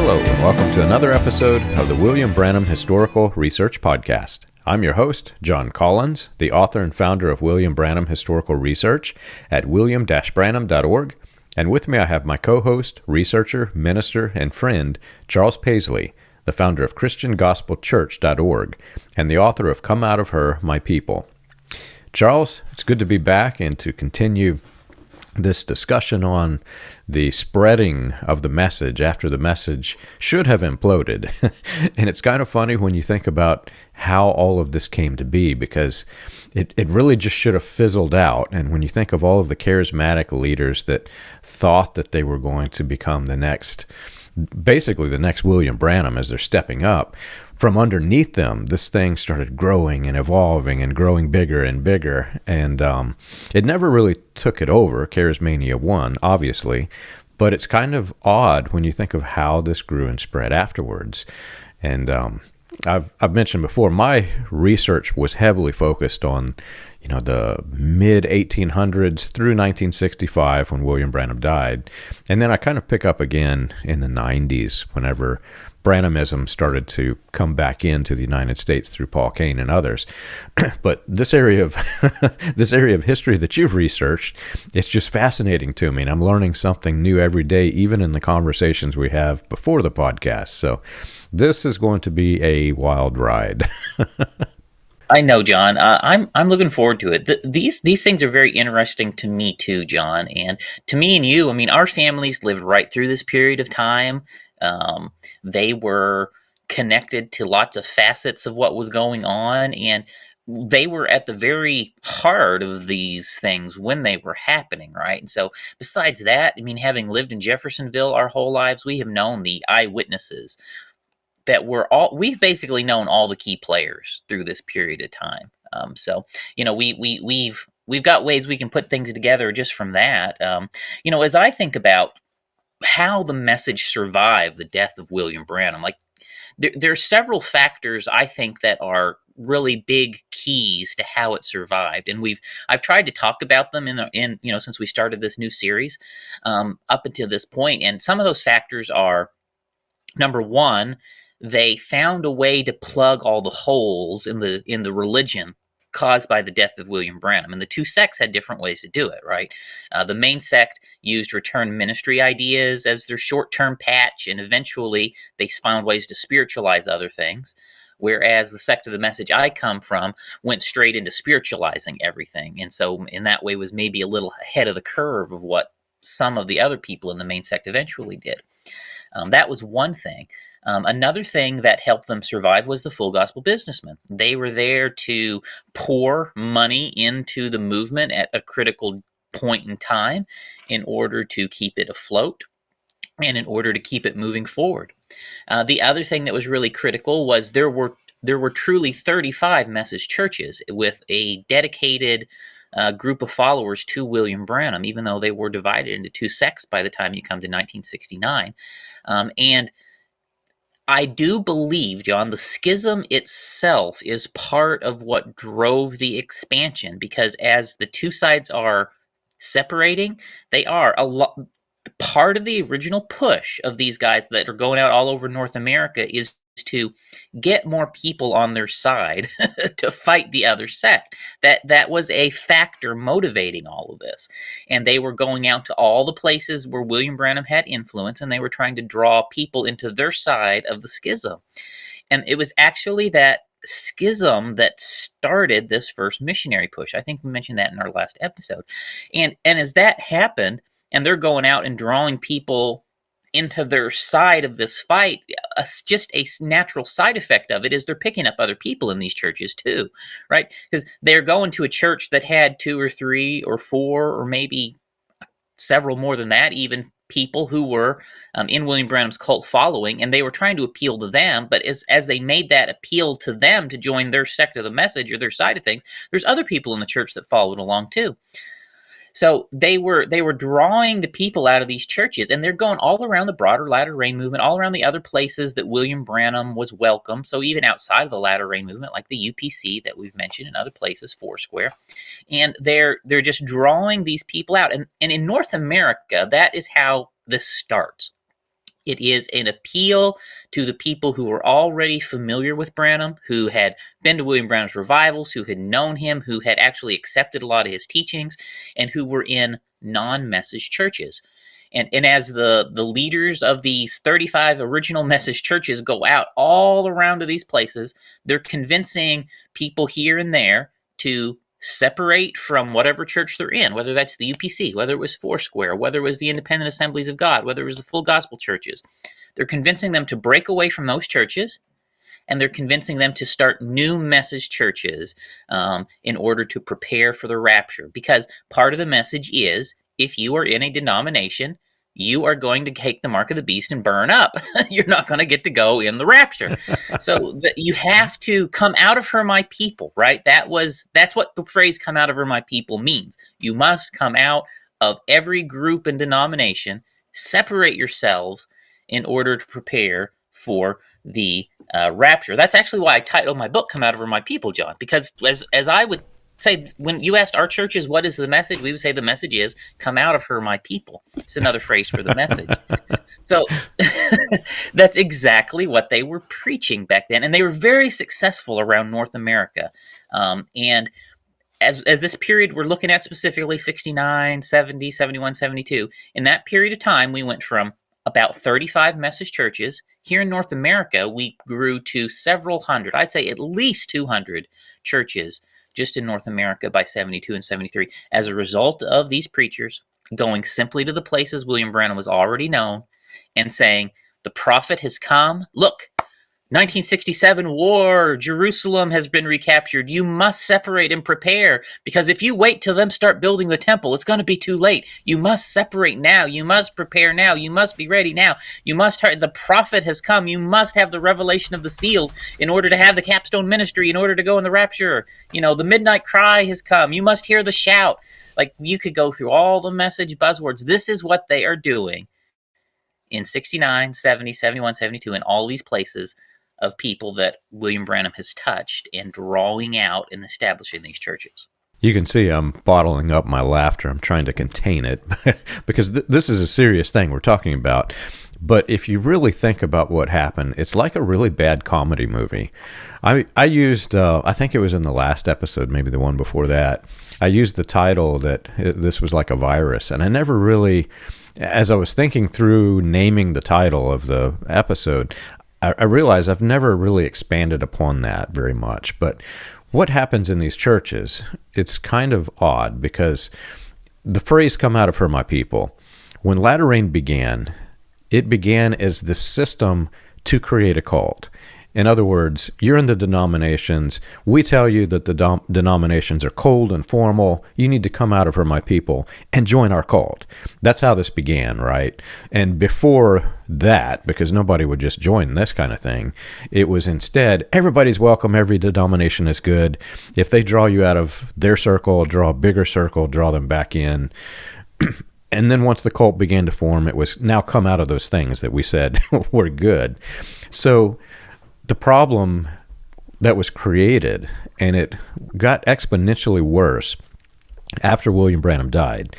Hello, and welcome to another episode of the William Branham Historical Research Podcast. I'm your host, John Collins, the author and founder of William Branham Historical Research at william-branham.org, and with me I have my co-host, researcher, minister, and friend, Charles Paisley, the founder of ChristianGospelChurch.org, and the author of Come Out of Her, My People. Charles, it's good to be back and to continue this discussion on the spreading of the message after the message should have imploded. And it's kind of funny when you think about how all of this came to be, because it really just should have fizzled out. And when you think of all of the charismatic leaders that thought that they were going to become basically the next William Branham as they're stepping up, from underneath them, this thing started growing and evolving and growing bigger and bigger. And it never really took it over. Charismania won, obviously. But it's kind of odd when you think of how this grew and spread afterwards. And I've mentioned before, my research was heavily focused on, the mid-1800s through 1965 when William Branham died. And then I kind of pick up again in the 90s whenever Branhamism started to come back into the United States through Paul Cain and others. But this area of history that you've researched, it's just fascinating to me, and I'm learning something new every day, even in the conversations we have before the podcast. So this is going to be a wild ride. I know, John. I'm looking forward to it. These things are very interesting to me too, John. And to me and you, our families lived right through this period of time. They were connected to lots of facets of what was going on, and they were at the very heart of these things when they were happening, right? And so besides that, having lived in Jeffersonville our whole lives, we have known the eyewitnesses that we've basically known all the key players through this period of time. We've got ways we can put things together just from that. As I think about how the message survived the death of William Branham, there are several factors I think that are really big keys to how it survived, and I've tried to talk about them in since we started this new series up until this point. And some of those factors are: number one, they found a way to plug all the holes in the religion caused by the death of William Branham. And the two sects had different ways to do it, right? The main sect used return ministry ideas as their short-term patch, and eventually they found ways to spiritualize other things. Whereas the sect of the message I come from went straight into spiritualizing everything. And so in that way was maybe a little ahead of the curve of what some of the other people in the main sect eventually did. That was one thing. Another thing that helped them survive was the full gospel businessmen. They were there to pour money into the movement at a critical point in time in order to keep it afloat and in order to keep it moving forward. The other thing that was really critical was there were truly 35 message churches with a dedicated group of followers to William Branham, even though they were divided into two sects by the time you come to 1969. And I do believe, John, the schism itself is part of what drove the expansion, because as the two sides are separating, they are a lot. Part of the original push of these guys that are going out all over North America is to get more people on their side to fight the other sect. That was a factor motivating all of this. And they were going out to all the places where William Branham had influence, and they were trying to draw people into their side of the schism. And it was actually that schism that started this first missionary push. I think we mentioned that in our last episode. And as that happened, and they're going out and drawing people into their side of this fight, just a natural side effect of it is they're picking up other people in these churches too, right? Because they're going to a church that had 2 or 3 or 4 or maybe several more than that, even people who were in William Branham's cult following, and they were trying to appeal to them. But as they made that appeal to them to join their sect of the message or their side of things, there's other people in the church that followed along too. So they were drawing the people out of these churches, and they're going all around the broader Latter Rain movement, all around the other places that William Branham was welcome. So even outside of the Latter Rain movement, like the UPC that we've mentioned and other places, Foursquare, and they're just drawing these people out. And in North America, that is how this starts. It is an appeal to the people who were already familiar with Branham, who had been to William Branham's revivals, who had known him, who had actually accepted a lot of his teachings, and who were in non-message churches. And as the leaders of these 35 original message churches go out all around to these places, they're convincing people here and there to separate from whatever church they're in, whether that's the UPC, whether it was Foursquare, whether it was the Independent Assemblies of God, whether it was the Full Gospel churches. They're convincing them to break away from those churches, and they're convincing them to start new message churches in order to prepare for the rapture. Because part of the message is, if you are in a denomination, you are going to take the mark of the beast and burn up. You're not going to get to go in the rapture. So you have to come out of her, my people, right? That's what the phrase "come out of her, my people" means. You must come out of every group and denomination, separate yourselves in order to prepare for the rapture. That's actually why I titled my book "Come Out of Her, My People," John, because as I would say, when you asked our churches, what is the message? We would say the message is, come out of her, my people. It's another phrase for the message. So that's exactly what they were preaching back then. And they were very successful around North America. And as this period we're looking at specifically, 69, 70, 71, 72, in that period of time, we went from about 35 message churches. Here in North America, we grew to several hundred, I'd say at least 200 churches just in North America by 72 and 73, as a result of these preachers going simply to the places William Branham was already known and saying, the prophet has come. Look, 1967 war, Jerusalem has been recaptured. You must separate and prepare, because if you wait till them start building the temple, it's going to be too late. You must separate now. You must prepare now. You must be ready now. You must the prophet has come. You must have the revelation of the seals in order to have the capstone ministry, in order to go in the rapture. The midnight cry has come. You must hear the shout. Like, you could go through all the message buzzwords. This is what they are doing in 69, 70, 71, 72, in all these places of people that William Branham has touched and drawing out and establishing these churches. You can see I'm bottling up my laughter. I'm trying to contain it because this is a serious thing we're talking about. But if you really think about what happened, it's like a really bad comedy movie. I used, I think it was in the last episode, maybe the one before that, I used the title that this was like a virus. And I never really, as I was thinking through naming the title of the episode, I realize I've never really expanded upon that very much. But what happens in these churches, it's kind of odd, because the phrase "come out of her, my people," when Latter Rain began, it began as the system to create a cult. In other words, you're in the denominations. We tell you that the denominations are cold and formal. You need to come out of her, my people, and join our cult. That's how this began, right? And before that, because nobody would just join this kind of thing, it was instead, everybody's welcome, every denomination is good. If they draw you out of their circle, draw a bigger circle, draw them back in. And then once the cult began to form, it was now come out of those things that we said were good. So the problem that was created, and it got exponentially worse after William Branham died,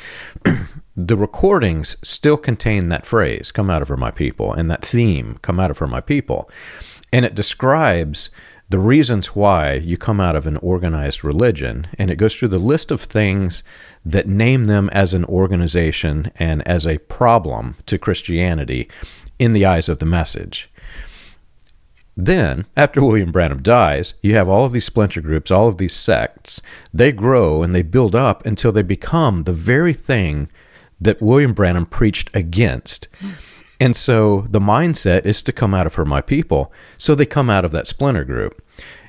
the recordings still contain that phrase, "come out of her, my people," and that theme, "come out of her, my people." And it describes the reasons why you come out of an organized religion, and it goes through the list of things that name them as an organization and as a problem to Christianity in the eyes of the message. Then, after William Branham dies, you have all of these splinter groups, all of these sects. They grow and they build up until they become the very thing that William Branham preached against. And so the mindset is to come out of her, my people. So they come out of that splinter group.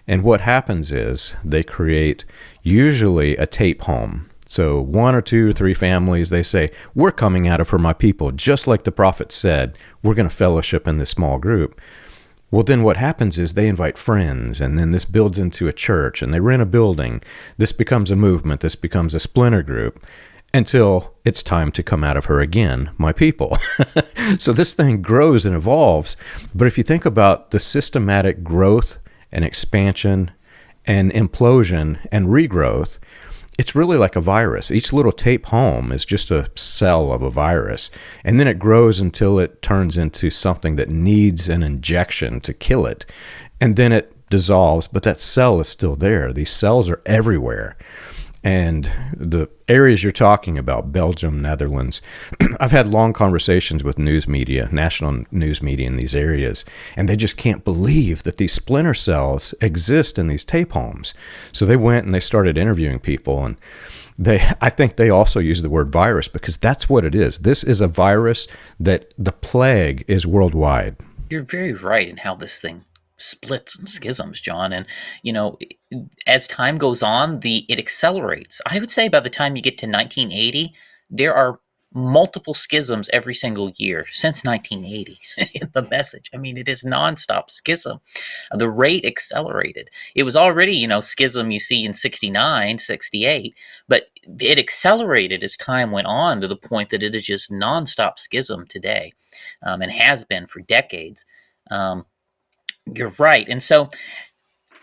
And what happens is they create usually a tape home. So 1 or 2 or 3 families, they say, we're coming out of her, my people, just like the prophet said. We're going to fellowship in this small group. Well, then what happens is they invite friends, and then this builds into a church, and they rent a building. This becomes a movement. This becomes a splinter group until it's time to come out of her again, my people. So this thing grows and evolves. But if you think about the systematic growth and expansion and implosion and regrowth, it's really like a virus. Each little tape home is just a cell of a virus, and then it grows until it turns into something that needs an injection to kill it, and then it dissolves, but that cell is still there. These cells are everywhere. And the areas you're talking about, Belgium, Netherlands, I've had long conversations with news media, national news media in these areas, and they just can't believe that these splinter cells exist in these tape homes. So they went and they started interviewing people, and I think they also use the word virus because that's what it is. This is a virus that the plague is worldwide. You're very right in how this thing splits and schisms, John. And, as time goes on, it accelerates. I would say by the time you get to 1980, there are multiple schisms every single year since 1980 in the message. I mean, it is nonstop schism. The rate accelerated. It was already, schism you see in 69, 68, but it accelerated as time went on to the point that it is just nonstop schism today, and has been for decades. You're right. And so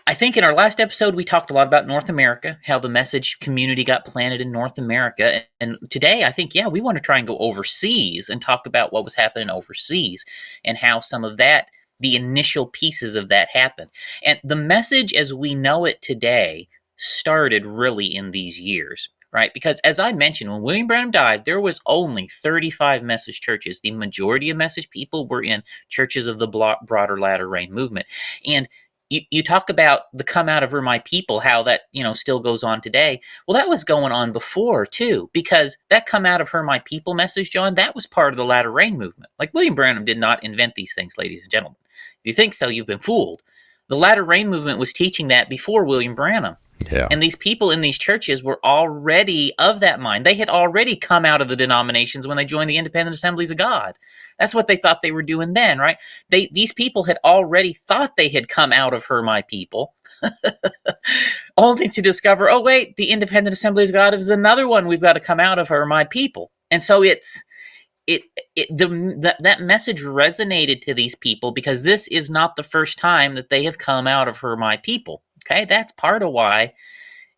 I think in our last episode, we talked a lot about North America, how the message community got planted in North America. And today, I think, we want to try and go overseas and talk about what was happening overseas and how some of that, the initial pieces of that happened. And the message as we know it today started really in these years. Right? Because as I mentioned, when William Branham died, there was only 35 message churches. The majority of message people were in churches of the broader latter rain movement. And you talk about the come out of her, my people, how that, still goes on today. Well, that was going on before too, because that come out of her, my people message, John, that was part of the latter rain movement. Like William Branham did not invent these things, ladies and gentlemen. If you think so, you've been fooled. The latter rain movement was teaching that before William Branham. Yeah. And these people in these churches were already of that mind. They had already come out of the denominations when they joined the independent Assemblies of God. That's what they thought they were doing then, right? These people had already thought they had come out of her, my people, only to discover, oh, wait, the independent Assemblies of God is another one we've got to come out of her, my people. And so that message resonated to these people because this is not the first time that they have come out of her, my people. Okay, that's part of why,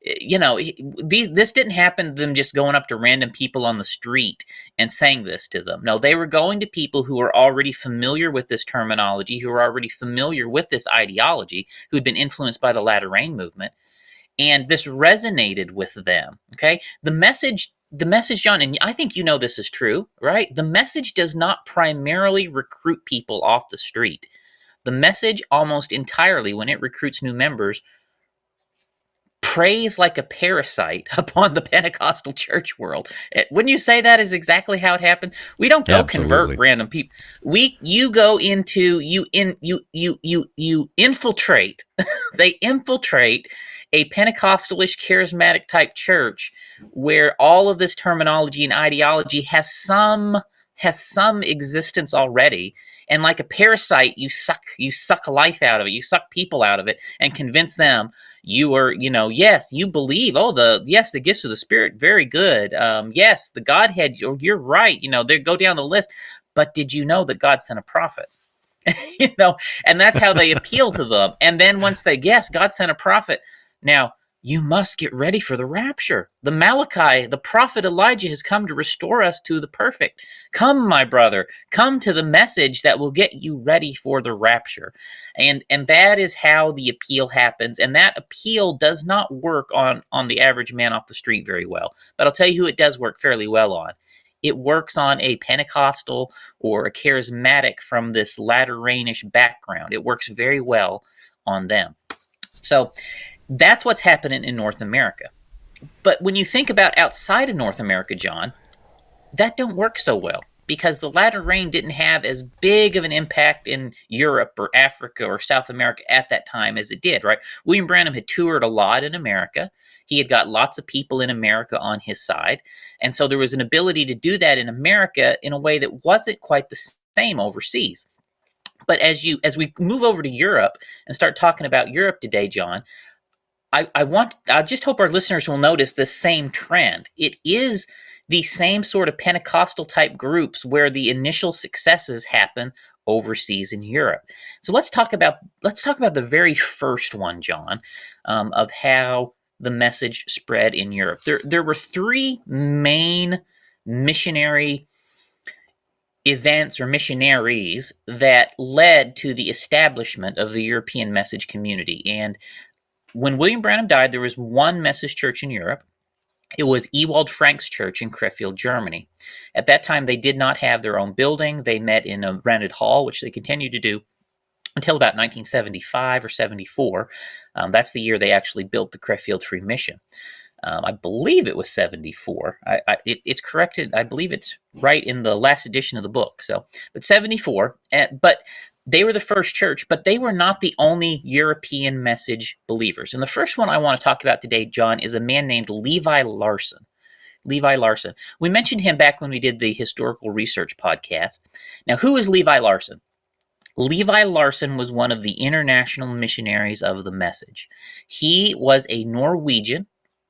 this didn't happen to them just going up to random people on the street and saying this to them. No, they were going to people who were already familiar with this terminology, who were already familiar with this ideology, who had been influenced by the latter rain movement, and this resonated with them. Okay, the message, John, and I think this is true, right? The message does not primarily recruit people off the street. The message almost entirely, when it recruits new members, preys like a parasite upon the Pentecostal church world. Wouldn't you say that is exactly how it happened? We don't go convert random people. You go into you infiltrate. They infiltrate a Pentecostalish charismatic type church where all of this terminology and ideology has some existence already. And like a parasite, you suck life out of it. You suck people out of it and convince them you are, yes, you believe. Oh, the gifts of the Spirit, very good. Yes, the Godhead, you're right. They go down the list. But did you know that God sent a prophet? And that's how they appeal to them. And then once God sent a prophet. Now, you must get ready for the rapture. The Malachi, the prophet Elijah, has come to restore us to the perfect. Come, my brother, come to the message that will get you ready for the rapture. And that is how the appeal happens. And that appeal does not work on the average man off the street very well. But I'll tell you who it does work fairly well on. It works on a Pentecostal or a charismatic from this latter rainish background. It works very well on them. So that's what's happening in North America. But when you think about outside of North America, John, that don't work so well because the latter rain didn't have as big of an impact in Europe or Africa or South America at that time as it did, right? William Branham had toured a lot in America. He had got lots of people in America on his side. And so there was an ability to do that in America in a way that wasn't quite the same overseas. But as we move over to Europe and start talking about Europe today, John, I just hope our listeners will notice the same trend. It is the same sort of Pentecostal type groups where the initial successes happen overseas in Europe. So let's talk about the very first one, John, of how the message spread in Europe. There were three main missionary events or missionaries that led to the establishment of the European message community. And when William Branham died, there was one message church in Europe. It was Ewald Frank's church in Krefeld, Germany. At that time, they did not have their own building. They met in a rented hall, which they continued to do until about 1975 or 74. That's the year they actually built the Krefeld Free Mission. I believe it was 74. It's corrected. I believe it's right in the last edition of the book. But 74. But they were the first church, but they were not the only European message believers. And the first one I want to talk about today, John, is a man named Levi Larson. Levi Larson. We mentioned him back when we did the historical research podcast. Now, who is Levi Larson? Levi Larson was one of the international missionaries of the message. He was a Norwegian.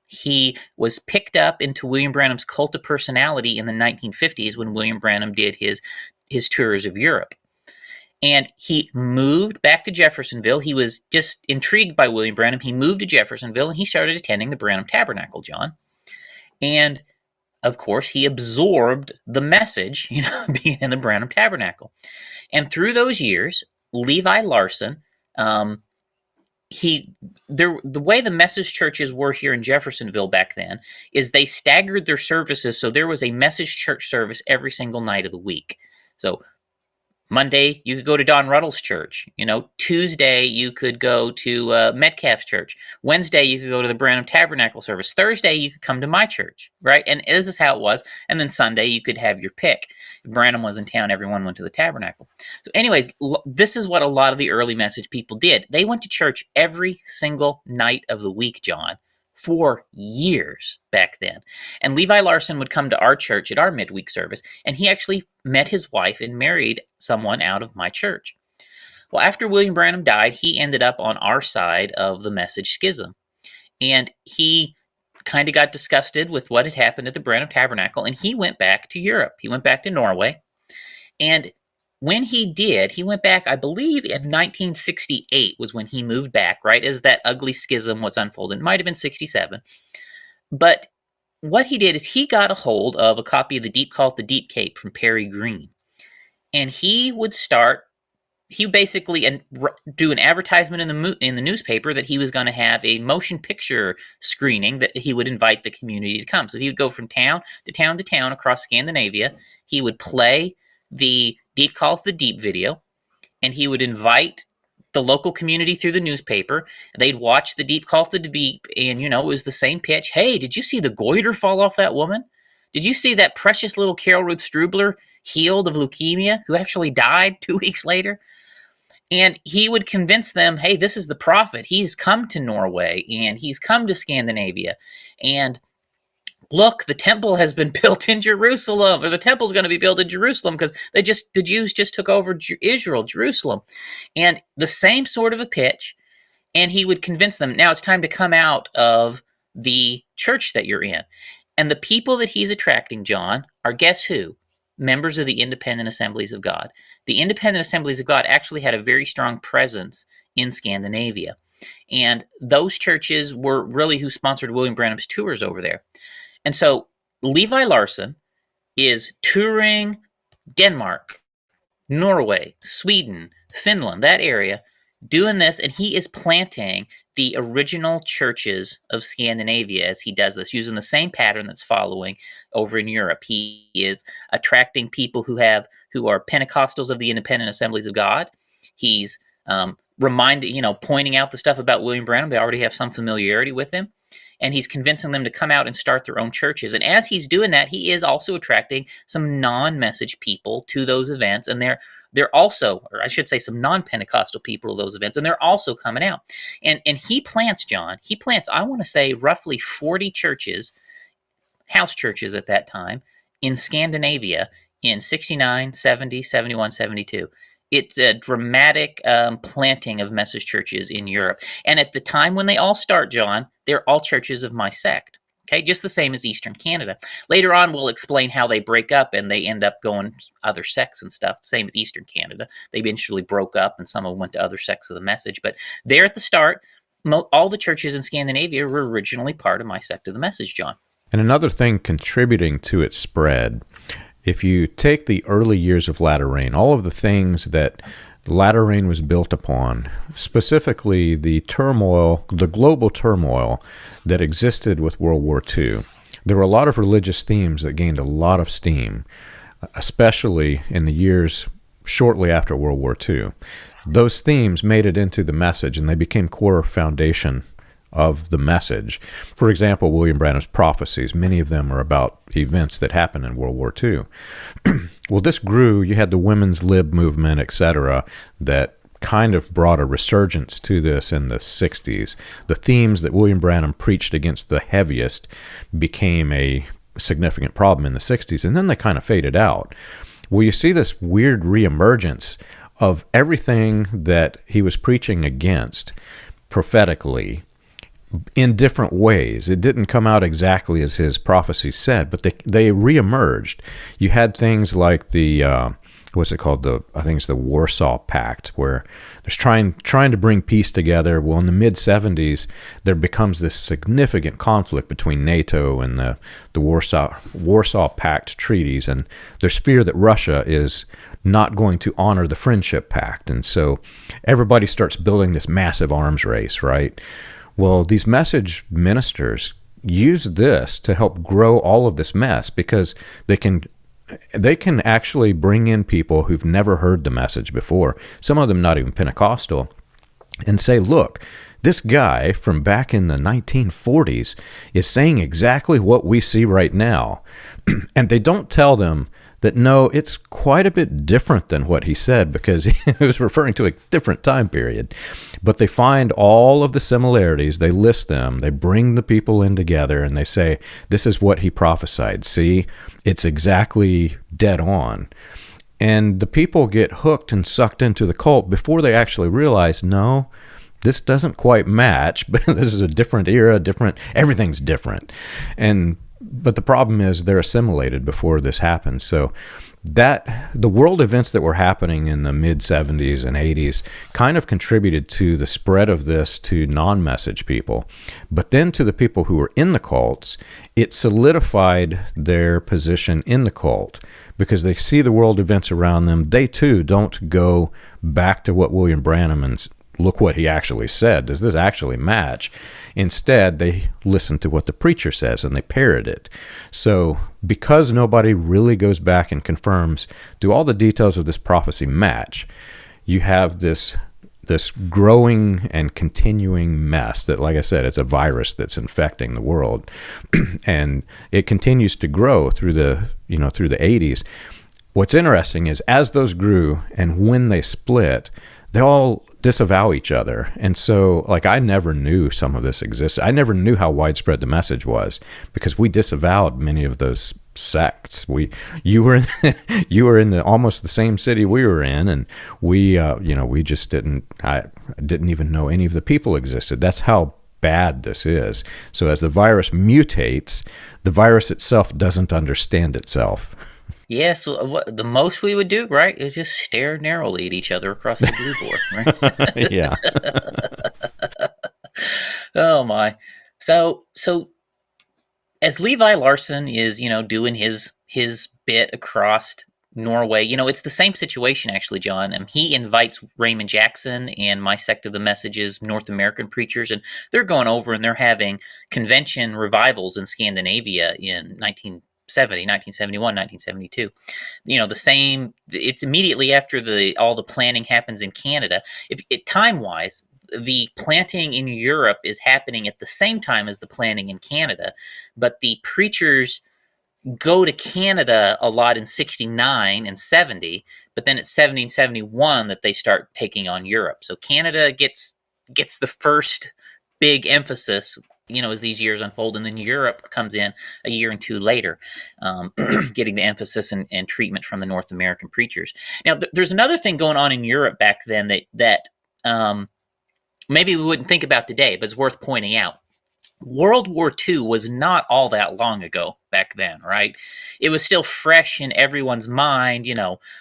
He was picked up into William Branham's cult of personality in the 1950s when William Branham did his tours of Europe. And he moved back to Jeffersonville. He was just intrigued by William Branham. He moved to Jeffersonville and he started attending the Branham Tabernacle, John. And of course, he absorbed the message, being in the Branham Tabernacle. And through those years, Levi Larson, the way the message churches were here in Jeffersonville back then is they staggered their services. So there was a message church service every single night of the week. So Monday, you could go to Don Ruddle's church. Tuesday, you could go to Metcalf's church. Wednesday, you could go to the Branham Tabernacle service. Thursday, you could come to my church, right? And this is how it was. And then Sunday, you could have your pick. If Branham was in town, everyone went to the Tabernacle. So anyways, this is what a lot of the early message people did. They went to church every single night of the week, John, for years back then. And Levi Larson would come to our church at our midweek service, and he actually met his wife and married someone out of my church. Well, after William Branham died, he ended up on our side of the message schism. And he kind of got disgusted with what had happened at the Branham Tabernacle, and he went back to Europe. He went back to Norway. And when he did, he went back, I believe, in 1968 was when he moved back, right, as that ugly schism was unfolding. It might have been 67. But what he did is he got a hold of a copy of the Deep Called the Deep Cape from Perry Green. And he would basically do an advertisement in the newspaper that he was going to have a motion picture screening that he would invite the community to come. So he would go from town to town to town across Scandinavia. He would play the Deep Call the Deep video, and he would invite the local community through the newspaper. They'd watch the Deep Call the Deep, and it was the same pitch. Hey, did you see the goiter fall off that woman? Did you see that precious little Carol Ruth Strubler healed of leukemia, who actually died 2 weeks later? And he would convince them, hey, this is the prophet. He's come to Norway, and he's come to Scandinavia, and look, the temple has been built in Jerusalem, or the temple's going to be built in Jerusalem because the Jews just took over Israel, Jerusalem. And the same sort of a pitch. And he would convince them, now it's time to come out of the church that you're in. And the people that he's attracting, John, are guess who? Members of the Independent Assemblies of God. The Independent Assemblies of God actually had a very strong presence in Scandinavia. And those churches were really who sponsored William Branham's tours over there. And so Levi Larson is touring Denmark, Norway, Sweden, Finland, that area, doing this, and he is planting the original churches of Scandinavia as he does this, using the same pattern that's following over in Europe. He is attracting people who are Pentecostals of the Independent Assemblies of God. He's pointing out the stuff about William Branham. They already have some familiarity with him. And he's convincing them to come out and start their own churches. And as he's doing that, he is also attracting some non-message people to those events. And they're also, or I should say some non-Pentecostal people to those events, and they're also coming out. And he plants, I want to say, roughly 40 churches, house churches at that time, in Scandinavia in 69, 70, 71, 72. It's a dramatic planting of message churches in Europe. And at the time when they all start, John, they're all churches of my sect. Okay, just the same as Eastern Canada. Later on, we'll explain how they break up and they end up going other sects and stuff, same as Eastern Canada. They eventually broke up and some of them went to other sects of the message. But there at the start, all the churches in Scandinavia were originally part of my sect of the message, John. And another thing contributing to its spread, if you take the early years of latter rain, all of the things that latter rain was built upon, specifically the turmoil, the global turmoil that existed with World War II, there were a lot of religious themes that gained a lot of steam, especially in the years shortly after World War II. Those themes made it into the message, and they became core foundation of the message. For example, William Branham's prophecies, many of them are about events that happened in World War II. Well, this grew. You had the women's lib movement, etc., that kind of brought a resurgence to this in the 60s. The themes that William Branham preached against the heaviest became a significant problem in the 60s, and then they kind of faded out. Well, you see this weird reemergence of everything that he was preaching against prophetically in different ways. It didn't come out exactly as his prophecy said, but they reemerged. You had things like the what's it called? I think it's the Warsaw Pact, where there's trying to bring peace together. Well, in the mid-70s, there becomes this significant conflict between NATO and the Warsaw Pact treaties, and there's fear that Russia is not going to honor the Friendship Pact, and so everybody starts building this massive arms race, right? Well, these message ministers use this to help grow all of this mess, because they can actually bring in people who've never heard the message before, some of them not even Pentecostal, and say, look, this guy from back in the 1940s is saying exactly what we see right now. And they don't tell them that, no, it's quite a bit different than what he said, because he was referring to a different time period. But they find all of the similarities, they list them, they bring the people in together, and they say, this is what he prophesied. See, it's exactly dead on. And the people get hooked and sucked into the cult before they actually realize, no, this doesn't quite match, but this is a different era, everything's different. But the problem is they're assimilated before this happens. So that the world events that were happening in the mid-70s and 80s kind of contributed to the spread of this to non-message people. But then to the people who were in the cults, it solidified their position in the cult, because they see the world events around them. They too don't go back to what William Branham and look what he actually said. Does this actually match? Instead, they listen to what the preacher says and they parrot it. So because nobody really goes back and confirms, do all the details of this prophecy match, you have this growing and continuing mess that, like I said, it's a virus that's infecting the world. And it continues to grow through the 80s. What's interesting is, as those grew and when they split, they all disavow each other. And so, like, I never knew some of this existed. I never knew how widespread the message was, because we disavowed many of those sects. You were in almost the same city we were in, and we just I didn't even know any of the people existed. That's how bad this is. So as the virus mutates, the virus itself doesn't understand itself. Yeah, so the most we would do, right, is just stare narrowly at each other across the blue board, right? Yeah. Oh my. So as Levi Larson is, doing his bit across Norway, it's the same situation actually, John. He invites Raymond Jackson and my sect of the messages, North American preachers, and they're going over and they're having convention revivals in Scandinavia in 1971, 1972. The same, it's immediately after all the planting happens in Canada. Time-wise, the planting in Europe is happening at the same time as the planting in Canada, but the preachers go to Canada a lot in 69 and 70, but then it's 70 and 71 that they start taking on Europe. So Canada gets the first big emphasis, as these years unfold, and then Europe comes in a year and two later, getting the emphasis and treatment from the North American preachers. Now, there's another thing going on in Europe back then that maybe we wouldn't think about today, but it's worth pointing out. World War II was not all that long ago back then, right? It was still fresh in everyone's mind.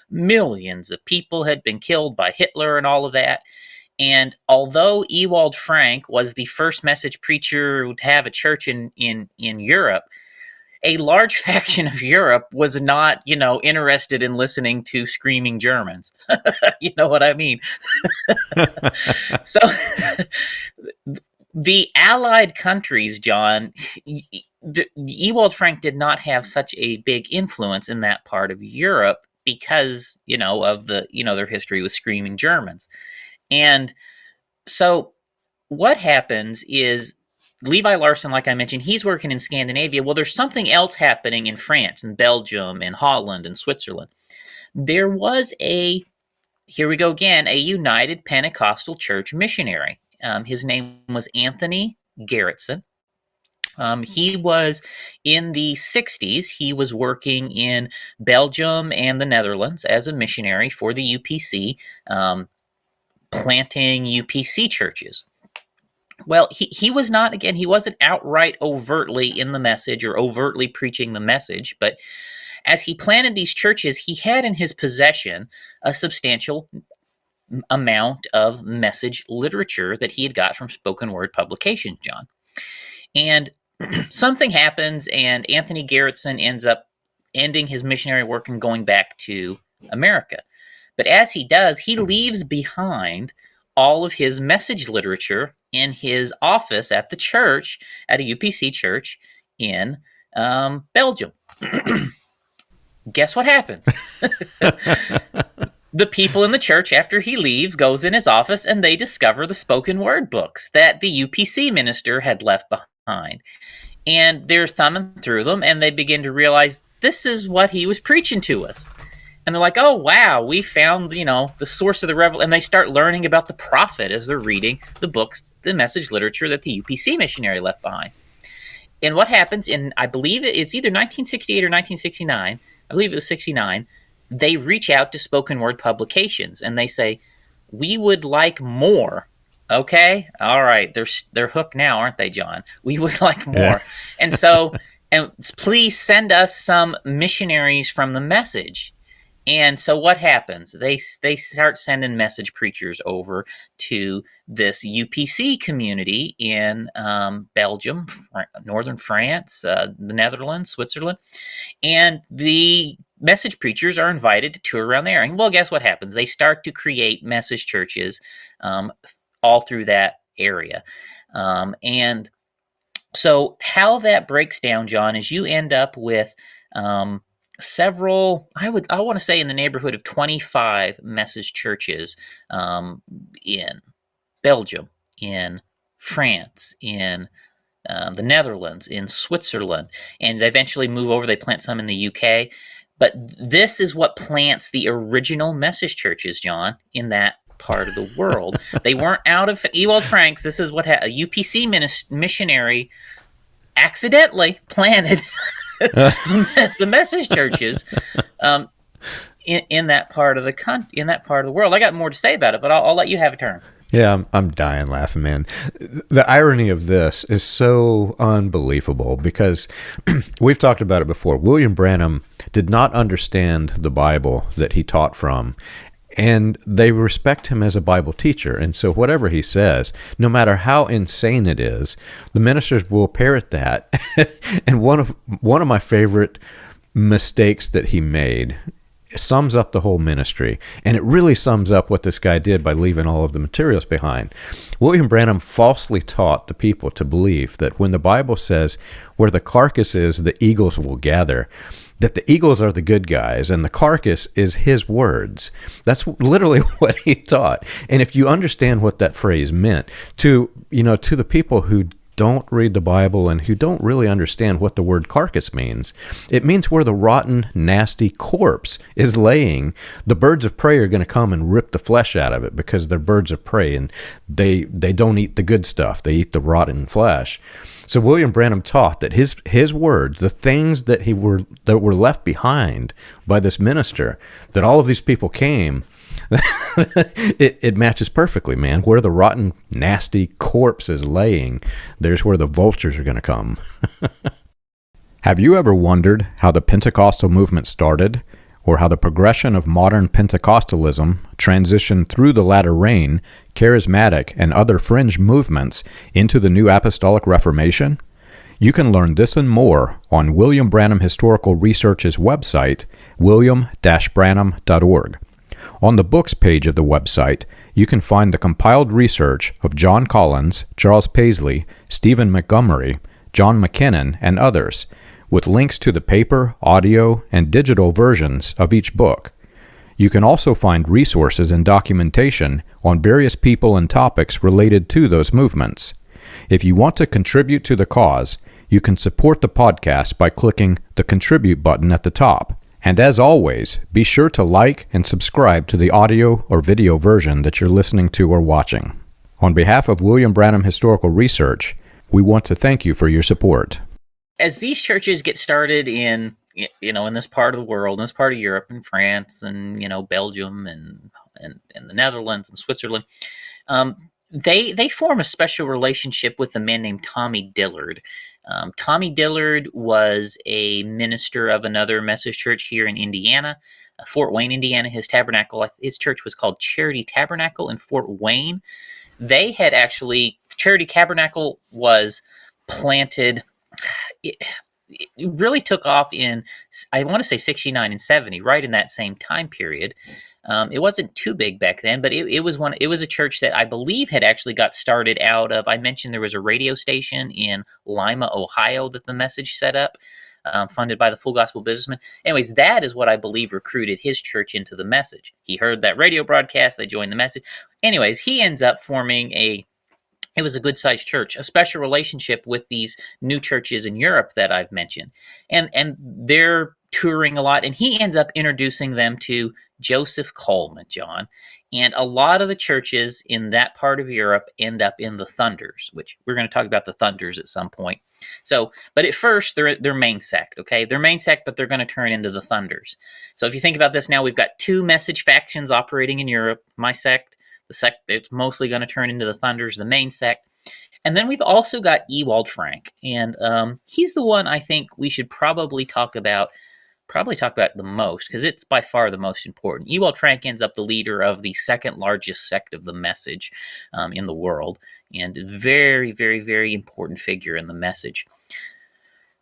Millions of people had been killed by Hitler and all of that. And although Ewald Frank was the first message preacher to have a church in Europe, a large faction of Europe was not, interested in listening to screaming Germans. You know what I mean? So the Allied countries, John, Ewald Frank did not have such a big influence in that part of Europe because, of their history with screaming Germans. And so what happens is Levi Larson, like I mentioned, he's working in Scandinavia. Well, there's something else happening in France and Belgium and Holland and Switzerland. There was here we go again, a United Pentecostal Church missionary. His name was Anthony Gerritsen. He was in the 60s. He was working in Belgium and the Netherlands as a missionary for the UPC, planting UPC churches. Well, he was not, again, he wasn't outright overtly in the message or overtly preaching the message, but as he planted these churches, he had in his possession a substantial amount of message literature that he had got from spoken word publications, John. And something happens, and Anthony Gerritsen ends up ending his missionary work and going back to America. But as he does, he leaves behind all of his message literature in his office at the church, at a UPC church in Belgium. Guess what happens? The people in the church, after he leaves, goes in his office and they discover the spoken word books that the UPC minister had left behind. And they're thumbing through them and they begin to realize this is what he was preaching to us. And they're like, oh, wow, we found, the source of the revelation. And they start learning about the prophet as they're reading the books, the message literature that the UPC missionary left behind. And what happens in, I believe it's either 1968 or 1969, I believe it was 69, they reach out to spoken word publications and they say, we would like more. Okay, all right, they're hooked now, aren't they, John? We would like more. Yeah. And so, please send us some missionaries from the message. And so what happens? They start sending message preachers over to this UPC community in Belgium, northern France, the Netherlands, Switzerland. And the message preachers are invited to tour around there. And well, guess what happens? They start to create message churches all through that area. And so how that breaks down, John, is you end up with several, I want to say in the neighborhood of 25 message churches in Belgium, in France, in the Netherlands, in Switzerland, and they eventually move over, they plant some in the UK. But this is what plants the original message churches, John, in that part of the world. They weren't out of Ewald Frank's. This is what a UPC missionary accidentally planted the message churches in that part of the world. I got more to say about it, but I'll let you have a turn. Yeah, I'm dying laughing, man. The irony of this is so unbelievable because we've talked about it before. William Branham did not understand the Bible that he taught from, and they respect him as a Bible teacher. And so whatever he says, no matter how insane it is, the ministers will parrot that. And one of my favorite mistakes that he made sums up the whole ministry, and it really sums up what this guy did by leaving all of the materials behind. William Branham falsely taught the people to believe that when the Bible says, where the carcass is, the eagles will gather, that the eagles are the good guys and the carcass is his words. That's literally what he taught. And if you understand what that phrase meant to the people who don't read the Bible and who don't really understand what the word carcass means, it means where the rotten, nasty corpse is laying, the birds of prey are going to come and rip the flesh out of it because they're birds of prey and they don't eat the good stuff. They eat the rotten flesh. So William Branham taught that his words, the things that were left behind by this minister, that all of these people came, it matches perfectly, man. Where the rotten, nasty corpse is laying, there's where the vultures are going to come. Have you ever wondered how the Pentecostal movement started, or how the progression of modern Pentecostalism transitioned through the latter rain charismatic, and other fringe movements into the New Apostolic Reformation? You can learn this and more on William Branham Historical Research's website, william-branham.org. On the books page of the website, you can find the compiled research of John Collins, Charles Paisley, Stephen Montgomery, John McKinnon, and others, with links to the paper, audio, and digital versions of each book. You can also find resources and documentation on various people and topics related to those movements. If you want to contribute to the cause, you can support the podcast by clicking the Contribute button at the top. And as always, be sure to like and subscribe to the audio or video version that you're listening to or watching. On behalf of William Branham Historical Research, we want to thank you for your support. As these churches get started in this part of the world, in this part of Europe, and France, and Belgium, and the Netherlands, and Switzerland, they form a special relationship with a man named Tommy Dillard. Tommy Dillard was a minister of another message church here in Indiana, Fort Wayne, Indiana. His church was called Charity Tabernacle in Fort Wayne. Charity Tabernacle was planted. It really took off in, I want to say, 69 and 70, right in that same time period. It wasn't too big back then, but it was a church that I believe had actually got started out of, I mentioned there was a radio station in Lima, Ohio that the message set up, funded by the Full Gospel Businessmen. Anyways, that is what I believe recruited his church into the message. He heard that radio broadcast, they joined the message. Anyways, he ends up forming it was a good-sized church, a special relationship with these new churches in Europe that I've mentioned. And they're touring a lot, and he ends up introducing them to Joseph Coleman, John. And a lot of the churches in that part of Europe end up in the Thunders, which we're going to talk about the Thunders at some point. So, but at first, they're main sect, okay? They're main sect, but they're going to turn into the Thunders. So if you think about this now, we've got two message factions operating in Europe, my sect, the sect that's mostly going to turn into the Thunders, the main sect. And then we've also got Ewald Frank. And he's the one I think we should probably talk about the most, because it's by far the most important. Ewald Frank ends up the leader of the second largest sect of the message in the world, and very, very, very important figure in the message.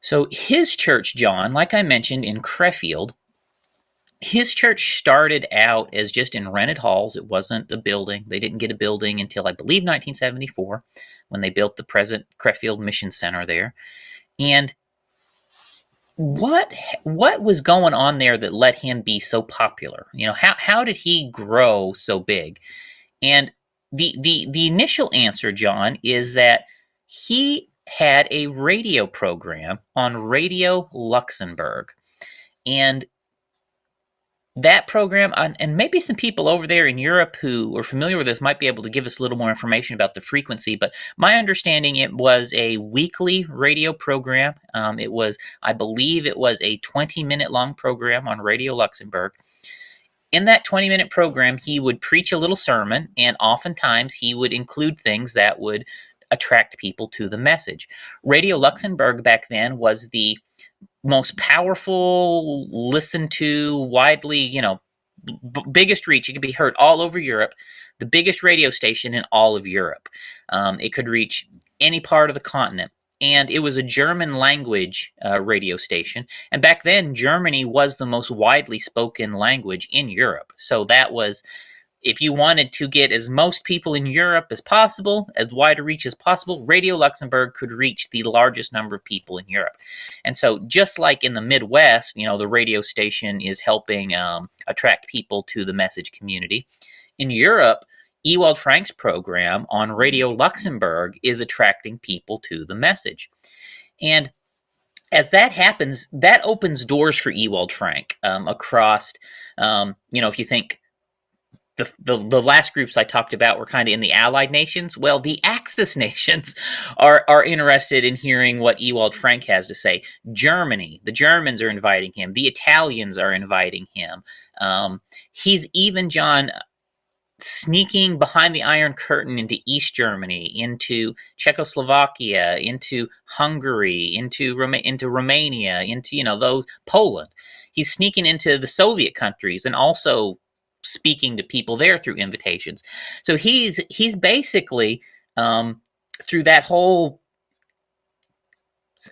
So his church, John, like I mentioned, in Crefeld, his church started out as just in rented halls. It wasn't a building. They didn't get a building until, I believe, 1974, when they built the present Crefeld Mission Center there. And what was going on there that let him be so popular? How did he grow so big? And the initial answer, John, is that he had a radio program on Radio Luxembourg. And that program, and maybe some people over there in Europe who are familiar with this might be able to give us a little more information about the frequency, but my understanding, it was a weekly radio program. I believe it was a 20-minute long program on Radio Luxembourg. In that 20-minute program, he would preach a little sermon, and oftentimes he would include things that would attract people to the message. Radio Luxembourg back then was the most powerful, listened to, widely, biggest reach. It could be heard all over Europe, the biggest radio station in all of Europe. It could reach any part of the continent. And it was a German language radio station. And back then, Germany was the most widely spoken language in Europe. So that was, if you wanted to get as most people in Europe as possible, as wide a reach as possible, Radio Luxembourg could reach the largest number of people in Europe. And so just like in the Midwest, the radio station is helping attract people to the message community. In Europe, Ewald Frank's program on Radio Luxembourg is attracting people to the message. And as that happens, that opens doors for Ewald Frank across, if you think, the last groups I talked about were kind of in the Allied nations. Well, the Axis nations are interested in hearing what Ewald Frank has to say. Germany, the Germans are inviting him. The Italians are inviting him. He's even, John, sneaking behind the Iron Curtain into East Germany, into Czechoslovakia, into Hungary, into Romania, into Poland. He's sneaking into the Soviet countries and also speaking to people there through invitations. So he's basically through that whole,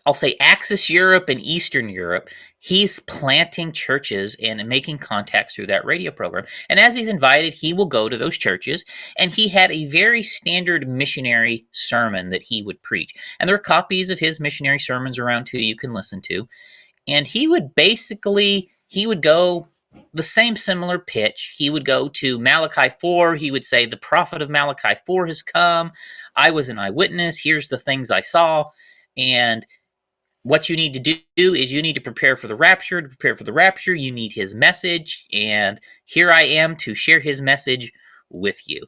I'll say, Axis Europe and Eastern Europe, he's planting churches and making contacts through that radio program. And as he's invited, he will go to those churches. And he had a very standard missionary sermon that he would preach. And there are copies of his missionary sermons around too you can listen to. And he would go the same similar pitch. He would go to Malachi 4. He would say, the prophet of Malachi 4 has come. I was an eyewitness. Here's the things I saw. And what you need to do is you need to prepare for the rapture. To prepare for the rapture, you need his message. And here I am to share his message with you.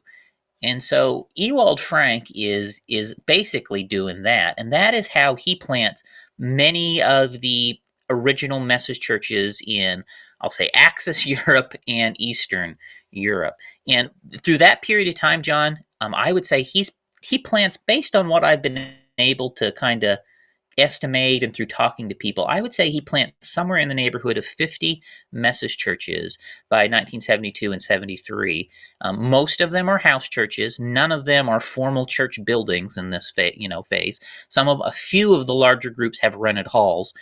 And so Ewald Frank is basically doing that. And that is how he plants many of the original message churches in, I'll say, Axis Europe and Eastern Europe. And through that period of time, John, I would say he plants, based on what I've been able to kind of estimate and through talking to people, I would say he plants somewhere in the neighborhood of 50 message churches by 1972 and 73. Most of them are house churches. None of them are formal church buildings in this phase. A few of the larger groups have rented halls,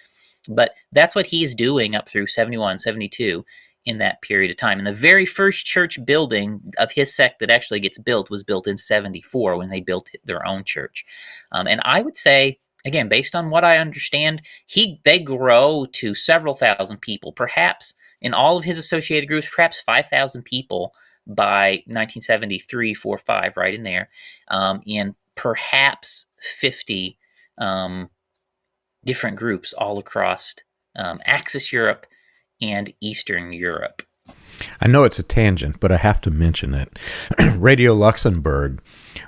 but that's what he's doing up through 71, 72 in that period of time. And the very first church building of his sect that actually gets built was built in 74 when they built their own church. And I would say, again, based on what I understand, they grow to several thousand people, perhaps in all of his associated groups, perhaps 5,000 people by 1973, 4, 5, right in there, and perhaps 50 different groups all across Axis Europe and Eastern Europe. I know it's a tangent, but I have to mention it. Radio Luxembourg,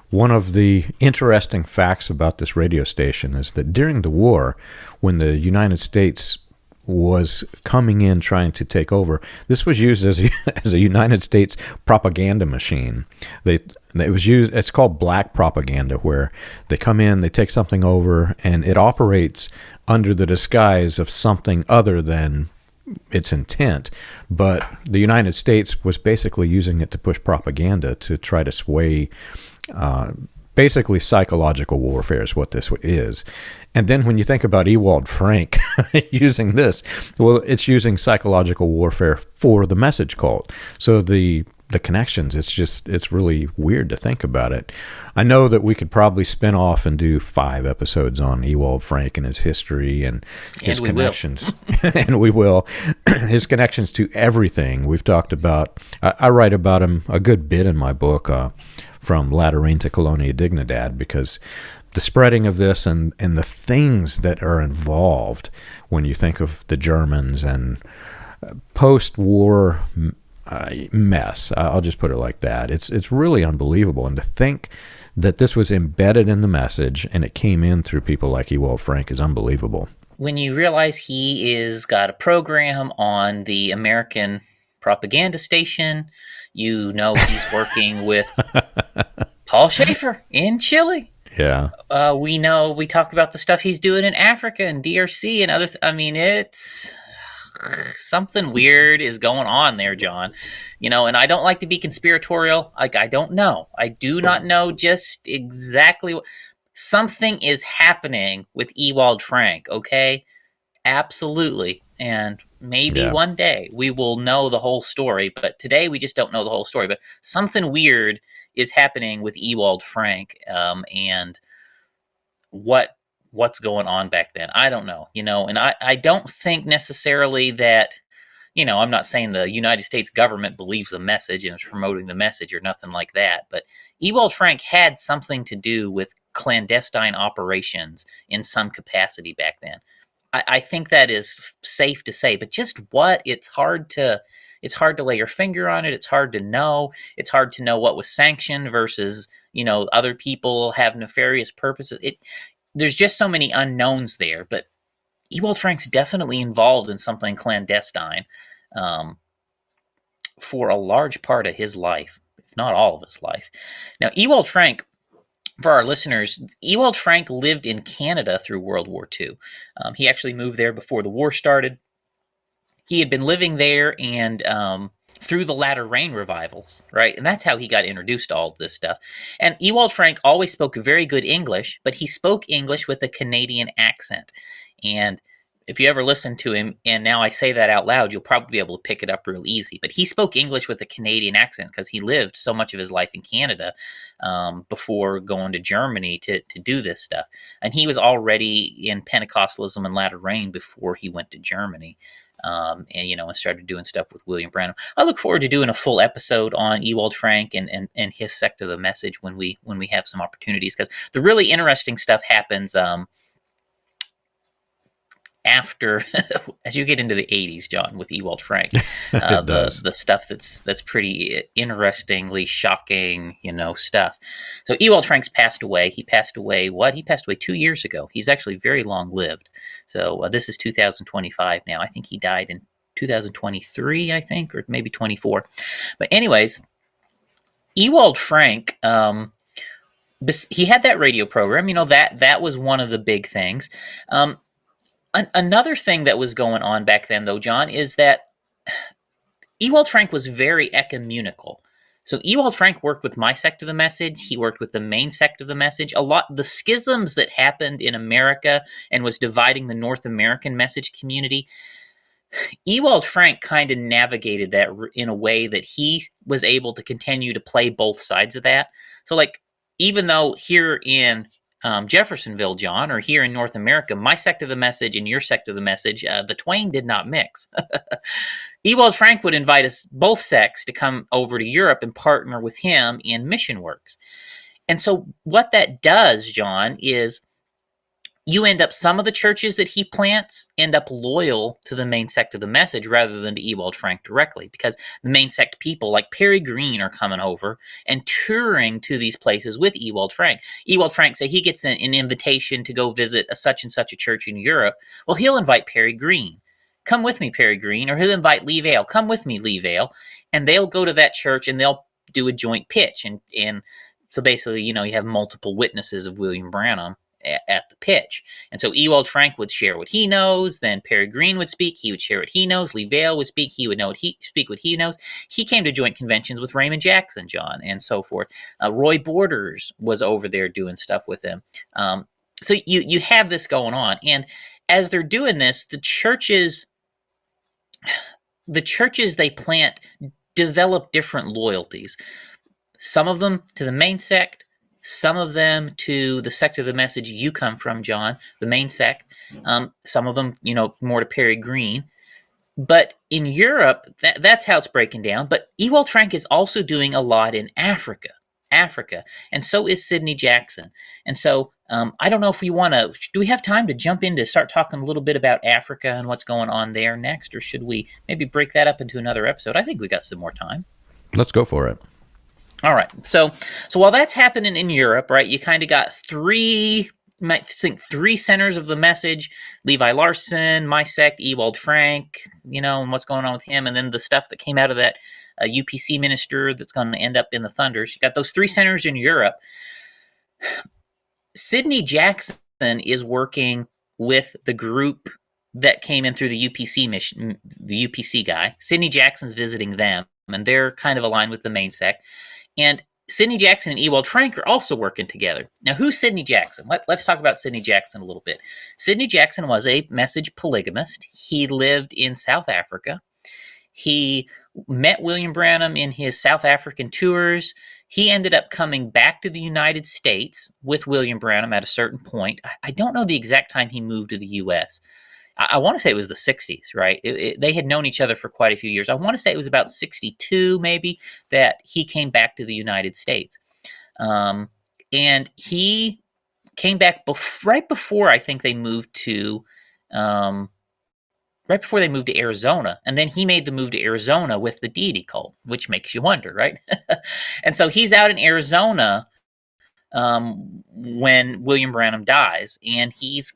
one of the interesting facts about this radio station is that during the war, when the United States was coming in trying to take over, this was used as a United States propaganda machine. It's called black propaganda, where they come in, they take something over, and it operates under the disguise of something other than its intent. But the United States was basically using it to push propaganda to try to sway, basically psychological warfare is what this is. And then when you think about Ewald Frank using this, well, it's using psychological warfare for the message cult. So the connections, it's really weird to think about it. I know that we could probably spin off and do 5 episodes on Ewald Frank and his history and his connections. And we will. His connections to everything. We've talked about, I write about him a good bit in my book, From Lateran to Colonia Dignidad, because the spreading of this and the things that are involved when you think of the Germans and post-war mess. I'll just put it like that. It's really unbelievable. And to think that this was embedded in the message and it came in through people like Ewald Frank is unbelievable. When you realize he is got a program on the American propaganda station, you know he's working with Paul Schaefer in Chile. Yeah. We talk about the stuff he's doing in Africa and DRC and other it's something weird is going on there, John. And I don't like to be conspiratorial. I don't know. I do not know just exactly what. Something is happening with Ewald Frank, okay? Absolutely. And maybe one day we will know the whole story, but today we just don't know the whole story. But something weird is happening with Ewald Frank, and what's going on back then, I don't know. And I don't think necessarily that, I'm not saying the United States government believes the message and is promoting the message or nothing like that, but Ewald Frank had something to do with clandestine operations in some capacity back then. I think that is safe to say, but just what, it's hard to lay your finger on it. It's hard to know. It's hard to know what was sanctioned versus, other people have nefarious purposes. There's just so many unknowns there, but Ewald Frank's definitely involved in something clandestine for a large part of his life, if not all of his life. Now, Ewald Frank, for our listeners, Ewald Frank lived in Canada through World War II. He actually moved there before the war started. He had been living there, and through the latter rain revivals, right? And that's how he got introduced to all of this stuff. And Ewald Frank always spoke very good English, but he spoke English with a Canadian accent. And if you ever listen to him, and now I say that out loud, you'll probably be able to pick it up real easy. But he spoke English with a Canadian accent because he lived so much of his life in Canada before going to Germany to do this stuff. And he was already in Pentecostalism and latter rain before he went to Germany. And started doing stuff with William Branham. I look forward to doing a full episode on Ewald Frank and his sect of the message when we have some opportunities, because the really interesting stuff happens after, as you get into the 80s, John, with Ewald Frank. The stuff that's pretty interestingly shocking, stuff. So Ewald Frank's passed away. He passed away 2 years ago. He's actually very long lived. So this is 2025 now. I think he died in 2023, I think, or maybe 24. But anyways, Ewald Frank, he had that radio program. That was one of the big things. Another thing that was going on back then, though, John, is that Ewald Frank was very ecumenical. So Ewald Frank worked with my sect of the message. He worked with the main sect of the message. The schisms that happened in America and was dividing the North American message community, Ewald Frank kind of navigated that in a way that he was able to continue to play both sides of that. So, even though here in Jeffersonville, John, or here in North America, my sect of the message and your sect of the message, the twain did not mix. Ewald Frank would invite us, both sects, to come over to Europe and partner with him in mission works. And so what that does, John, is you end up, some of the churches that he plants end up loyal to the main sect of the message rather than to Ewald Frank directly, because the main sect people like Perry Green are coming over and touring to these places with Ewald Frank. Ewald Frank, say he gets an invitation to go visit a such and such a church in Europe. Well, he'll invite Perry Green. Come with me, Perry Green. Or he'll invite Lee Vale. Come with me, Lee Vale. And they'll go to that church and they'll do a joint pitch. And so basically, you have multiple witnesses of William Branham at the pitch. And so Ewald Frank would share what he knows, then Perry Green would speak, he would share what he knows, Lee Vale would speak, he would speak what he knows. He came to joint conventions with Raymond Jackson, John, and so forth. Roy Borders was over there doing stuff with him. So you have this going on, and as they're doing this, the churches they plant develop different loyalties. Some of them to the main sect, some of them to the sect of the message you come from, John, the main sect. Some of them, more to Perry Green. But in Europe, that's how it's breaking down. But Ewald Frank is also doing a lot in Africa. And so is Sidney Jackson. And so I don't know if we want to, do we have time to jump in to start talking a little bit about Africa and what's going on there next? Or should we maybe break that up into another episode? I think we got some more time. Let's go for it. All right. So while that's happening in Europe, right, you kind of got three centers of the message: Levi Larson, my sect, Ewald Frank, and what's going on with him, and then the stuff that came out of that UPC minister that's going to end up in the Thunders. You got those three centers in Europe. Sidney Jackson is working with the group that came in through the UPC mission, the UPC guy. Sidney Jackson's visiting them, and they're kind of aligned with the main sect. And Sidney Jackson and Ewald Frank are also working together. Now, who's Sidney Jackson? Let's talk about Sidney Jackson a little bit. Sidney Jackson was a message polygamist. He lived in South Africa. He met William Branham in his South African tours. He ended up coming back to the United States with William Branham at a certain point. I don't know the exact time he moved to the U.S. I want to say it was the 60s, right? They had known each other for quite a few years. I want to say it was about 62, maybe, that he came back to the United States. And he came back right before I think they moved to Arizona. And then he made the move to Arizona with the deity cult, which makes you wonder, right? And so he's out in Arizona when William Branham dies, and he's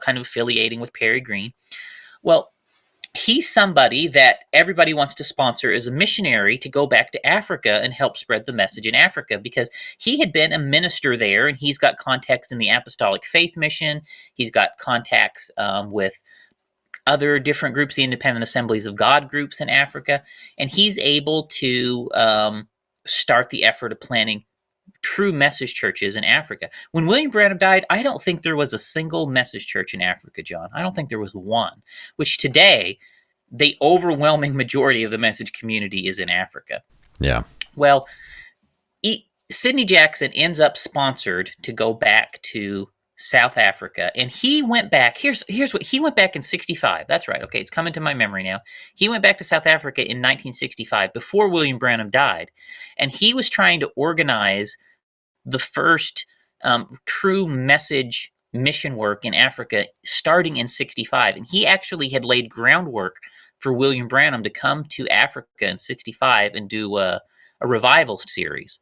kind of affiliating with Perry Green. Well, he's somebody that everybody wants to sponsor as a missionary to go back to Africa and help spread the message in Africa, because he had been a minister there, and he's got contacts in the Apostolic Faith Mission. He's got contacts with other different groups, the Independent Assemblies of God groups in Africa, and he's able to start the effort of planting true message churches in Africa. When William Branham died, I don't think there was a single message church in Africa, John. I don't think there was one, which today, the overwhelming majority of the message community is in Africa. Yeah. Well, Sidney Jackson ends up sponsored to go back to South Africa, and he went back. Here's what he went back in 65. That's right. Okay, it's coming to my memory now. He went back to South Africa in 1965 before William Branham died, and he was trying to organize the first true message mission work in Africa starting in 65. And he actually had laid groundwork for William Branham to come to Africa in 65 and do a revival series.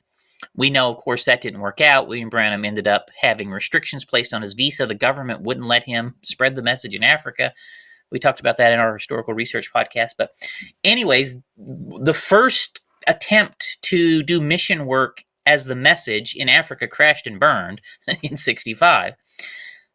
We know, of course, that didn't work out. William Branham ended up having restrictions placed on his visa. The government wouldn't let him spread the message in Africa. We talked about that in our historical research podcast. But anyways, the first attempt to do mission work as the message in Africa crashed and burned in 65.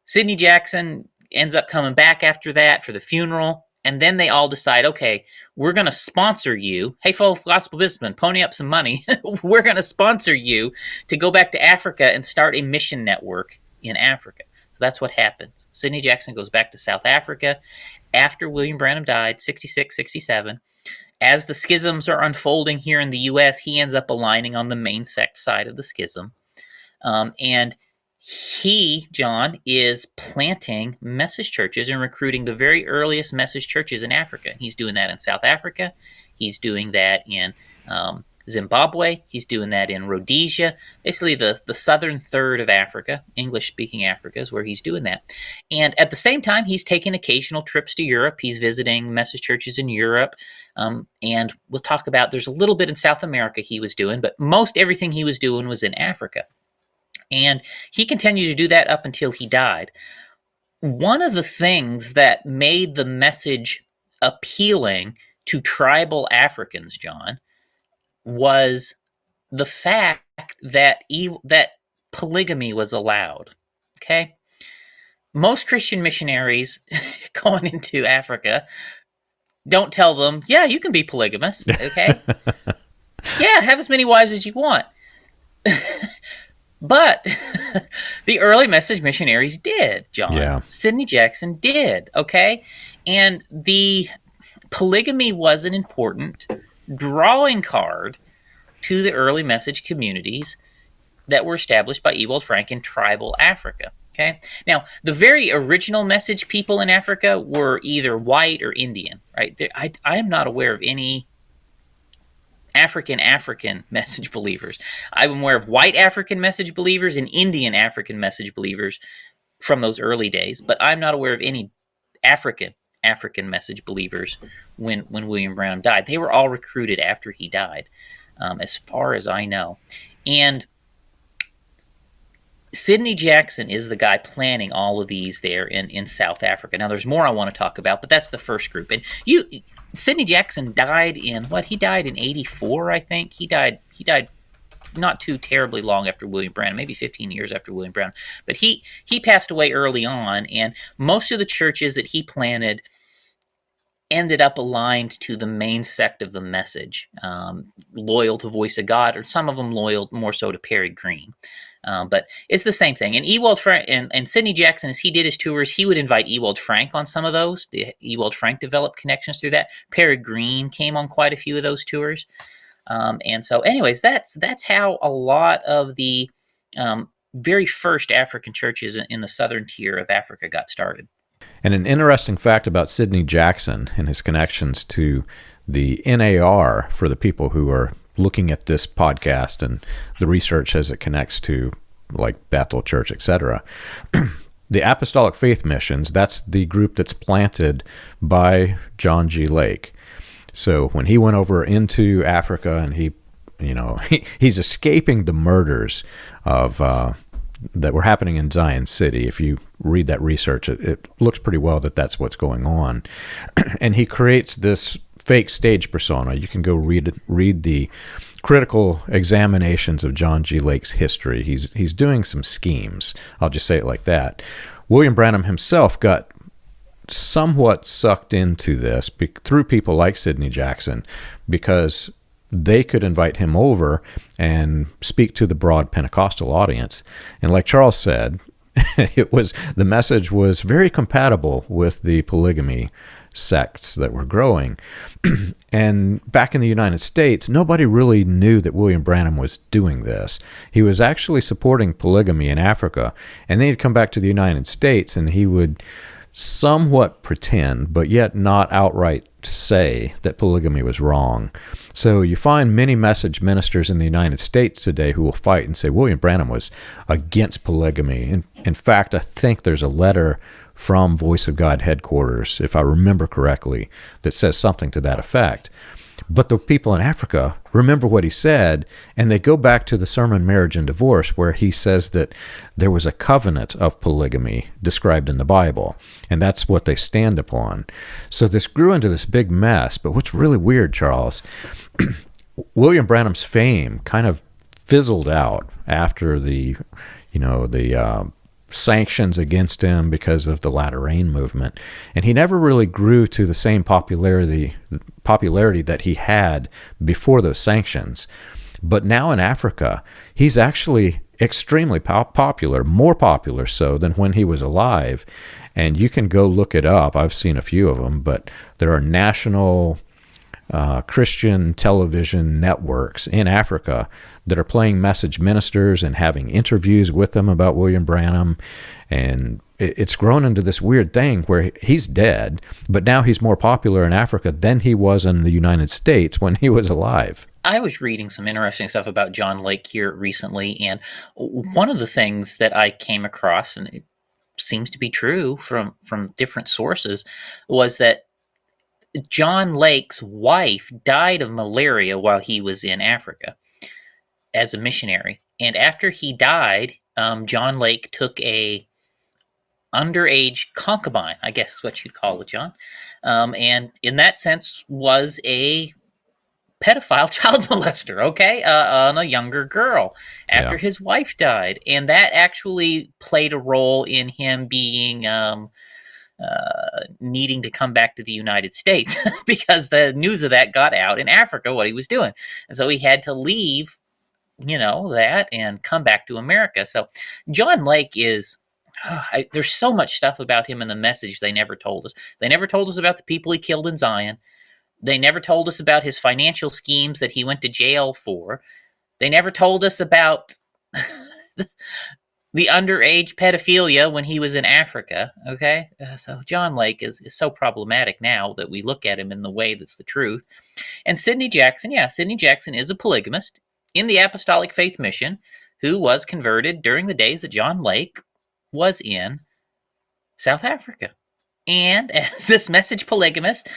Sidney Jackson ends up coming back after that for the funeral. And then they all decide, okay, we're going to sponsor you. Hey, folks, Gospel Businessmen, pony up some money. We're going to sponsor you to go back to Africa and start a mission network in Africa. So that's what happens. Sidney Jackson goes back to South Africa after William Branham died, 66, 67. As the schisms are unfolding here in the U.S., he ends up aligning on the main sect side of the schism. And he, John, is planting message churches and recruiting the very earliest message churches in Africa. He's doing that in South Africa. He's doing that in Zimbabwe. He's doing that in Rhodesia. Basically, the southern third of Africa, English-speaking Africa, is where he's doing that. And at the same time, he's taking occasional trips to Europe. He's visiting message churches in Europe. And we'll talk about, there's a little bit in South America he was doing, but most everything he was doing was in Africa. And he continued to do that up until he died. One of the things that made the message appealing to tribal Africans, John, was the fact that polygamy was allowed. Okay? Most Christian missionaries going into Africa don't tell them, yeah, you can be polygamous, okay? Yeah, have as many wives as you want. But the early message missionaries did, John. Yeah. Sidney Jackson did, okay? And the polygamy was an important drawing card to the early message communities that were established by Ewald Frank in tribal Africa, okay? Now, the very original message people in Africa were either white or Indian, right? I am not aware of any African message believers. I'm aware of white African message believers and Indian African message believers from those early days, but I'm not aware of any African message believers when William Branham died. They were all recruited after he died, as far as I know. And Sidney Jackson is the guy planning all of these there in South Africa. Now, there's more I want to talk about, but that's the first group. And Sidney Jackson died in, he died in 84, I think. He died not too terribly long after William Branham, maybe 15 years after William Branham. But he passed away early on, and most of the churches that he planted ended up aligned to the main sect of the message, loyal to Voice of God, or some of them loyal more so to Perry Green. But it's the same thing. And Ewald Frank and Sidney Jackson, as he did his tours, he would invite Ewald Frank on some of those. Ewald Frank developed connections through that. Perry Green came on quite a few of those tours. And so anyways, that's how a lot of the very first African churches in the southern tier of Africa got started. And an interesting fact about Sidney Jackson and his connections to the NAR, for the people who are looking at this podcast and the research as it connects to like Bethel Church, etc. The Apostolic Faith Missions, that's the group that's planted by John G. Lake. So when he went over into Africa and he's escaping the murders of that were happening in Zion City. If you read that research, it looks pretty well that that's what's going on. And he creates this fake stage persona. You can go read the critical examinations of John G. Lake's history. He's doing some schemes. I'll just say it like that. William Branham himself got somewhat sucked into this through people like Sidney Jackson, because they could invite him over and speak to the broad Pentecostal audience. And like Charles said, the message was very compatible with the polygamy sects that were growing. And back in the United States, nobody really knew that William Branham was doing this. He was actually supporting polygamy in Africa, and then he'd come back to the United States and he would somewhat pretend, but yet not outright say that polygamy was wrong. So you find many message ministers in the United States today who will fight and say William Branham was against polygamy. In fact, I think there's a letter from Voice of God headquarters, if I remember correctly, that says something to that effect. But the people in Africa remember what he said, and they go back to the Sermon, Marriage, and Divorce, where he says that there was a covenant of polygamy described in the Bible, and that's what they stand upon. So this grew into this big mess. But what's really weird, Charles, William Branham's fame kind of fizzled out after the sanctions against him because of the Latter Rain movement, and he never really grew to the same popularity that he had before those sanctions. But now in Africa, he's actually extremely popular, more popular so than when he was alive. And you can go look it up. I've seen a few of them, but there are national Christian television networks in Africa that are playing message ministers and having interviews with them about William Branham. And it's grown into this weird thing where he's dead, but now he's more popular in Africa than he was in the United States when he was alive. I was reading some interesting stuff about John Lake here recently, and one of the things that I came across, and it seems to be true from different sources, was that John Lake's wife died of malaria while he was in Africa as a missionary. And after he died, John Lake took a underage concubine, I guess is what you'd call it, John. And in that sense was a pedophile child molester, okay, on a younger girl after his wife died. And that actually played a role in him being needing to come back to the United States because the news of that got out in Africa, what he was doing. And so he had to leave, that and come back to America. So John Lake is, there's so much stuff about him in the message they never told us. They never told us about the people he killed in Zion. They never told us about his financial schemes that he went to jail for. They never told us about the underage pedophilia when he was in Africa, okay? So John Lake is so problematic now that we look at him in the way that's the truth. And Sidney Jackson is a polygamist in the Apostolic Faith Mission who was converted during the days that John Lake was in South Africa. And as this polygamist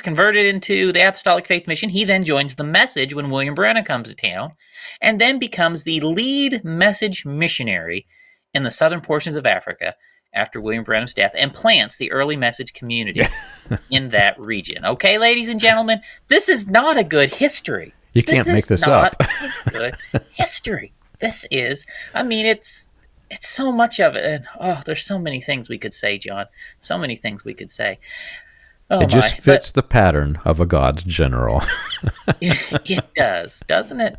converted into the Apostolic Faith Mission, he then joins the message when William Branham comes to town, and then becomes the lead message missionary in the southern portions of Africa after William Branham's death, and plants the early message community in that region. Okay, ladies and gentlemen, this is not a good history. You can't make this up. Good history. This is, it's so much of it, and there's so many things we could say, John. So many things we could say. It just fits the pattern of a God's general. It does, doesn't it?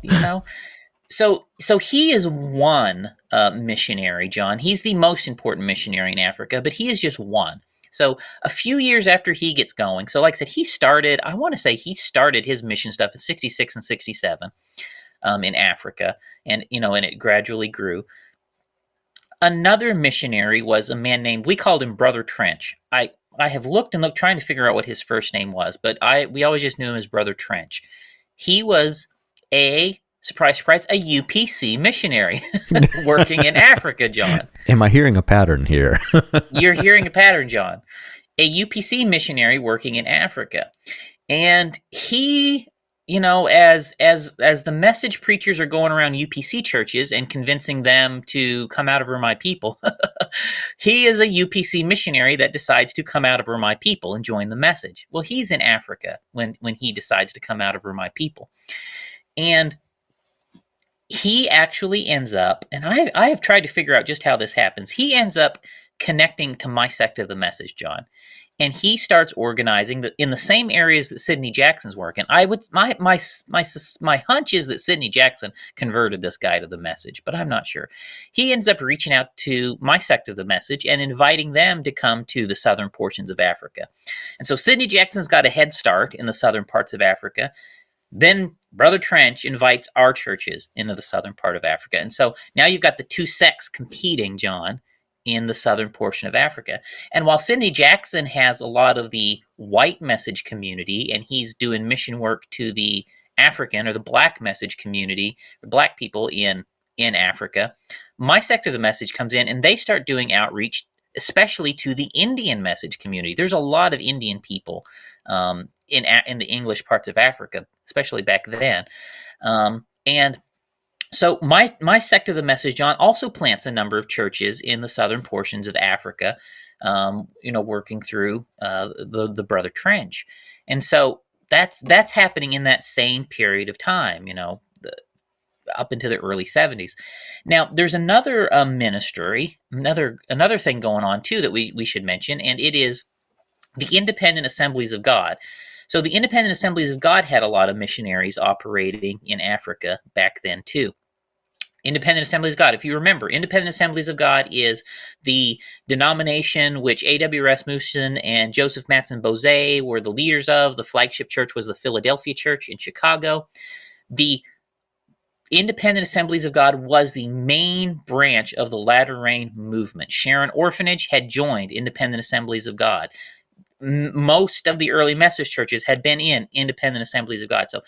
So he is one missionary, John. He's the most important missionary in Africa, but he is just one. So a few years after he gets going, so like I said, he started his mission stuff in 66 and 67 in Africa, and it gradually grew. Another missionary was a man named, we called him Brother Trench. I have looked trying to figure out what his first name was, but we always just knew him as Brother Trench. He was a, surprise, surprise, a UPC missionary working in Africa, John. Am I hearing a pattern here? You're hearing a pattern, John. A UPC missionary working in Africa. And he, as the message preachers are going around UPC churches and convincing them to come out of my people, he is a UPC missionary that decides to come out of my people and join the message. Well, he's in Africa when he decides to come out of my people. And he actually ends up, and I have tried to figure out just how this happens. He ends up connecting to my sect of the message, John. And he starts organizing in the same areas that Sidney Jackson's working. My hunch is that Sidney Jackson converted this guy to the message, but I'm not sure. He ends up reaching out to my sect of the message and inviting them to come to the southern portions of Africa. And so Sidney Jackson's got a head start in the southern parts of Africa. Then Brother Trench invites our churches into the southern part of Africa. And so now you've got the two sects competing, John, in the southern portion of Africa. And while Sidney Jackson has a lot of the white message community, and he's doing mission work to the African or the black message community, or black people in Africa, my sect of the message comes in and they start doing outreach, especially to the Indian message community. There's a lot of Indian people in the English parts of Africa, especially back then. And so my sect of the message, John, also plants a number of churches in the southern portions of Africa, working through the Brother Trench. And so that's happening in that same period of time, up into the early 70s. Now, there's another ministry, another thing going on too that we should mention, and it is the Independent Assemblies of God. So the Independent Assemblies of God had a lot of missionaries operating in Africa back then too. Independent Assemblies of God, if you remember, Independent Assemblies of God is the denomination which A.W. Rasmussen and Joseph Matson Bozé were the leaders of. The flagship church was the Philadelphia Church in Chicago. The Independent Assemblies of God was the main branch of the Latter Rain movement. Sharon Orphanage had joined Independent Assemblies of God. Most of the early message churches had been in Independent Assemblies of God. So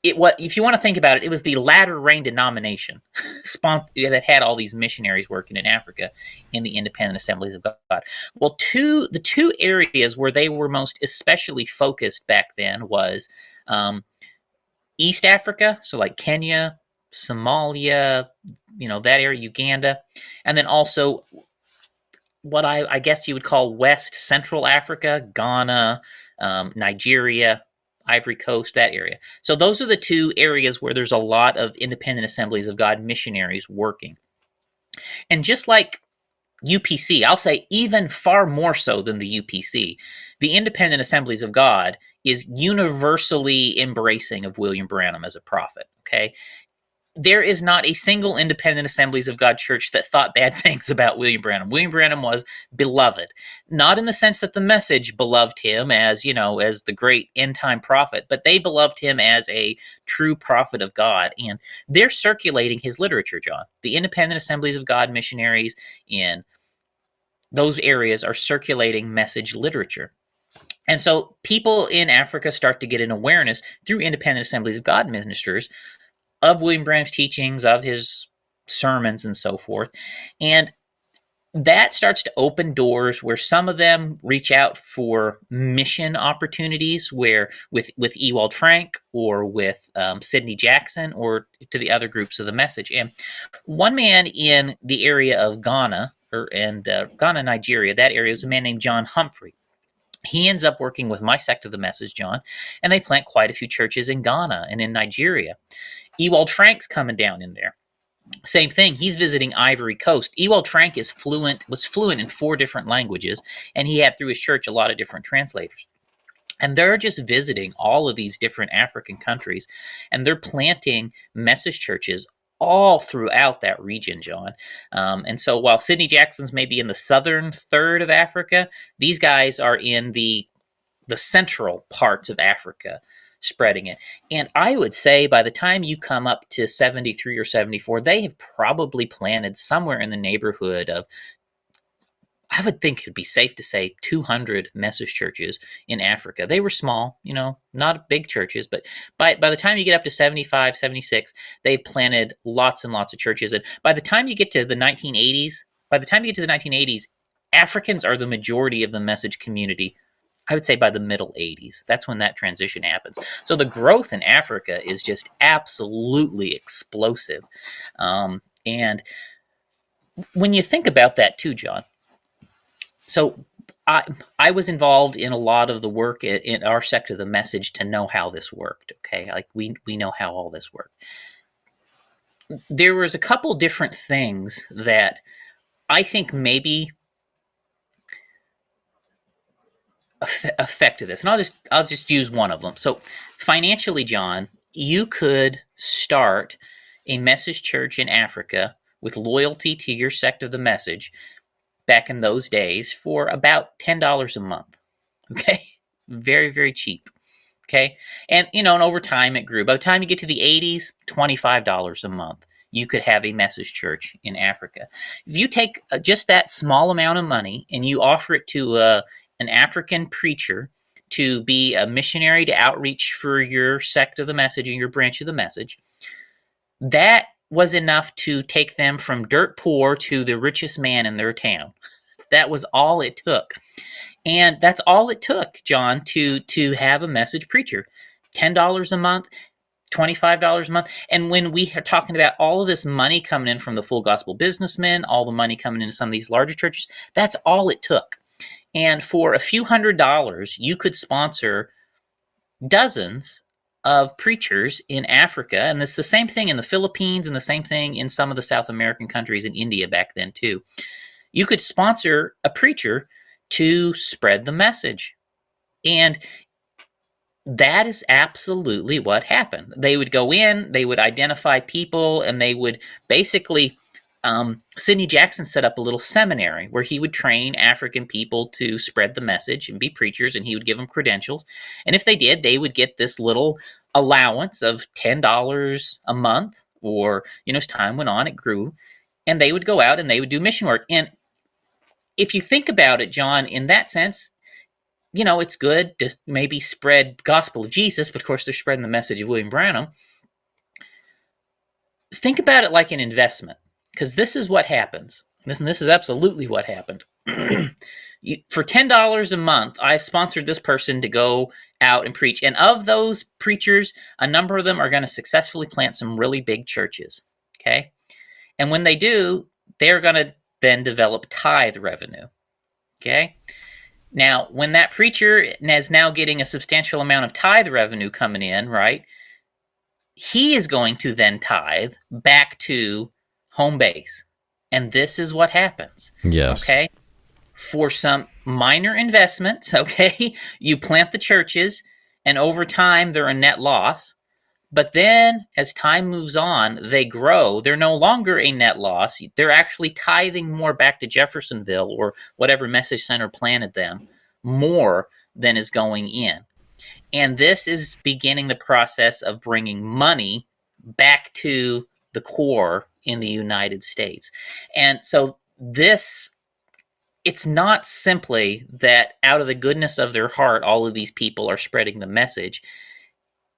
if you want to think about it, it was the Latter Rain denomination that had all these missionaries working in Africa in the Independent Assemblies of God. Well, the two areas where they were most especially focused back then was East Africa, so like Kenya, Somalia, that area, Uganda, and then also what I guess you would call West Central Africa, Ghana, Nigeria, Ivory Coast, that area. So those are the two areas where there's a lot of Independent Assemblies of God missionaries working. And just like UPC, I'll say even far more so than the UPC, the Independent Assemblies of God is universally embracing of William Branham as a prophet, okay? There is not a single Independent Assemblies of God church that thought bad things about William Branham. William Branham was beloved, not in the sense that the message beloved him as the great end-time prophet, but they beloved him as a true prophet of God. And they're circulating his literature, John. The Independent Assemblies of God missionaries in those areas are circulating message literature. And so people in Africa start to get an awareness through Independent Assemblies of God ministers of William Branham's teachings, of his sermons, and so forth. And that starts to open doors where some of them reach out for mission opportunities, where with Ewald Frank or with Sidney Jackson or to the other groups of the message. And one man in the area of Ghana, Nigeria, that area is a man named John Humphrey. He ends up working with my sect of the message, John, and they plant quite a few churches in Ghana and in Nigeria. Ewald Frank's coming down in there. Same thing. He's visiting Ivory Coast. Ewald Frank was fluent in 4 different languages, and he had through his church a lot of different translators. And they're just visiting all of these different African countries, and they're planting message churches all throughout that region, John. And so while Sidney Jackson's maybe in the southern third of Africa, these guys are in the central parts of Africa, spreading it. And I would say by the time you come up to 73 or 74, they have probably planted somewhere in the neighborhood of, I would think it'd be safe to say 200 message churches in Africa. They were small, not big churches, but by the time you get up to 75, 76, they've planted lots and lots of churches. And by the time you get to the 1980s, Africans are the majority of the message community. I would say by the middle 80s. That's when that transition happens. So the growth in Africa is just absolutely explosive. And when you think about that too, John, so I was involved in a lot of the work in our sect of the message to know how this worked, okay? Like we know how all this worked. There was a couple different things that I think maybe effect of this, and I'll just use one of them. So financially, John, you could start a message church in Africa with loyalty to your sect of the message back in those days for about $10 a month. Okay, very, very cheap. Okay, and and over time it grew. By the time you get to the 80s, $25 a month, you could have a message church in Africa. If you take just that small amount of money and you offer it to an African preacher to be a missionary to outreach for your sect of the message and your branch of the message, that was enough to take them from dirt poor to the richest man in their town. That was all it took. And that's all it took, John, to have a message preacher. $10 a month, $25 a month. And when we are talking about all of this money coming in from the full gospel businessmen, all the money coming into some of these larger churches, that's all it took. And for a few $100s, you could sponsor dozens of preachers in Africa. And it's the same thing in the Philippines and the same thing in some of the South American countries and India back then too. You could sponsor a preacher to spread the message. And that is absolutely what happened. They would go in, they would identify people, and they would basically, Sidney Jackson set up a little seminary where he would train African people to spread the message and be preachers, and he would give them credentials. And if they did, they would get this little allowance of $10 a month, or, as time went on, it grew, and they would go out and they would do mission work. And if you think about it, John, in that sense, it's good to maybe spread the gospel of Jesus, but of course they're spreading the message of William Branham. Think about it like an investment, because this is what happens. This is absolutely what happened. For $10 a month, I've sponsored this person to go out and preach. And of those preachers, a number of them are going to successfully plant some really big churches. Okay? And when they do, they're going to then develop tithe revenue. Okay? Now, when that preacher is now getting a substantial amount of tithe revenue coming in, right, he is going to then tithe back to home base. And this is what happens. Yes. Okay? For some minor investments, okay, you plant the churches, and over time they're a net loss. But then, as time moves on, they grow. They're no longer a net loss. They're actually tithing more back to Jeffersonville or whatever message center planted them, more than is going in. And this is beginning the process of bringing money back to the core in the United States. And so it's not simply that out of the goodness of their heart, all of these people are spreading the message.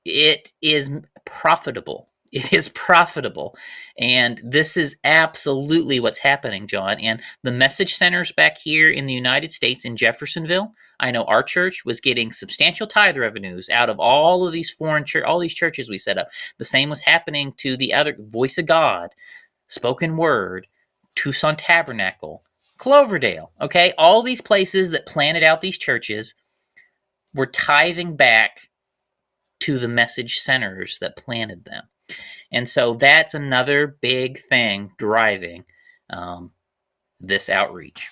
It is profitable. It is profitable. And this is absolutely what's happening, John. And the message centers back here in the United States in Jeffersonville, I know our church was getting substantial tithe revenues out of all of these all these churches we set up. The same was happening to the other Voice of God, Spoken Word, Tucson Tabernacle, Cloverdale. Okay, all these places that planted out these churches were tithing back to the message centers that planted them. And so that's another big thing driving this outreach.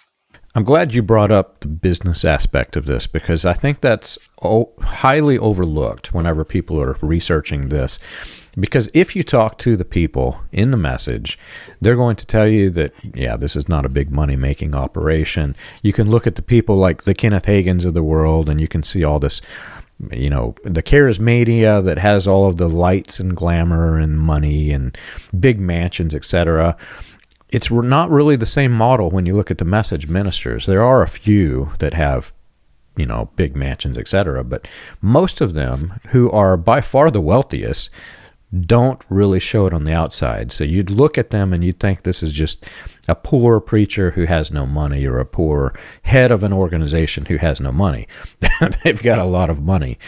I'm glad you brought up the business aspect of this, because I think that's highly overlooked whenever people are researching this. Because if you talk to the people in the message, they're going to tell you that, yeah, this is not a big money-making operation. You can look at the people like the Kenneth Hagins of the world, and you can see all this, the charismatia that has all of the lights and glamour and money and big mansions, etc. It's not really the same model when you look at the message ministers. There are a few that have, big mansions, etc. But most of them, who are by far the wealthiest, don't really show it on the outside. So you'd look at them and you'd think this is just a poor preacher who has no money, or a poor head of an organization who has no money. They've got a lot of money.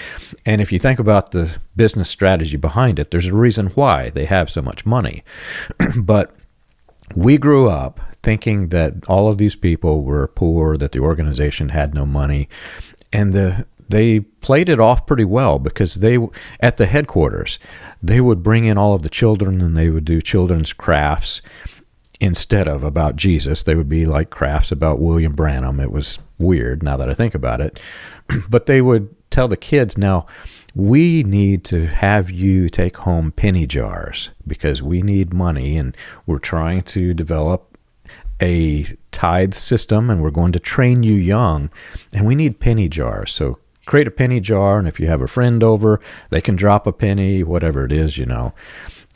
And if you think about the business strategy behind it, there's a reason why they have so much money. But we grew up thinking that all of these people were poor, that the organization had no money, and they played it off pretty well, because at the headquarters, they would bring in all of the children and they would do children's crafts instead of about Jesus. They would be like crafts about William Branham. It was weird now that I think about it. But they would tell the kids, now, we need to have you take home penny jars because we need money, and we're trying to develop a tithe system, and we're going to train you young, and we need penny jars. So create a penny jar, and if you have a friend over, they can drop a penny, whatever it is,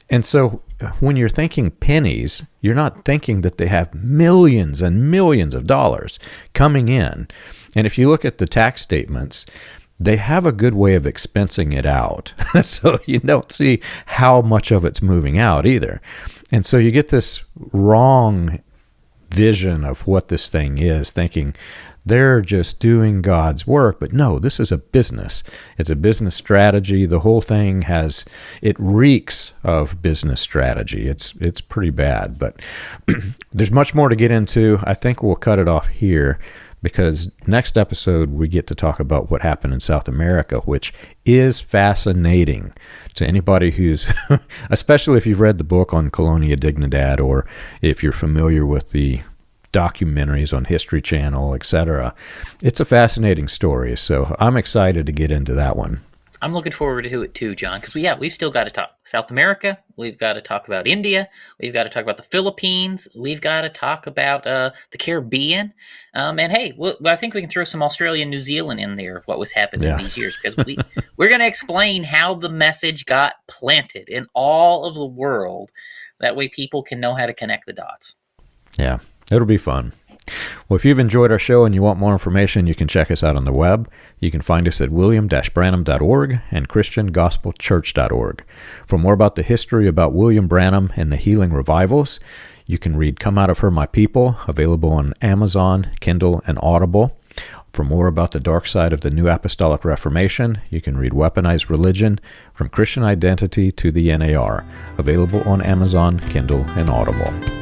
And so when you're thinking pennies, you're not thinking that they have millions and millions of dollars coming in. And if you look at the tax statements, they have a good way of expensing it out. So you don't see how much of it's moving out either. And so you get this wrong vision of what this thing is, thinking they're just doing God's work. But no, this is a business. It's a business strategy. The whole thing it reeks of business strategy. It's pretty bad, but there's much more to get into. I think we'll cut it off here, because next episode we get to talk about what happened in South America, which is fascinating to anybody who's, especially if you've read the book on Colonia Dignidad, or if you're familiar with the documentaries on History Channel, etc. It's a fascinating story, so I'm excited to get into that one. I'm looking forward to it too, John, because we've still got to talk South America. We've got to talk about India. We've got to talk about the Philippines. We've got to talk about the Caribbean. And hey, I think we can throw some Australia and New Zealand in there of what was happening in these years, because we're going to explain how the message got planted in all of the world. That way people can know how to connect the dots. Yeah, it'll be fun. Well, if you've enjoyed our show and you want more information, you can check us out on the web. You can find us at william-branham.org and christiangospelchurch.org. For more about the history about William Branham and the healing revivals, you can read Come Out of Her, My People, available on Amazon, Kindle, and Audible. For more about the dark side of the New Apostolic Reformation, you can read Weaponized Religion, From Christian Identity to the NAR, available on Amazon, Kindle, and Audible.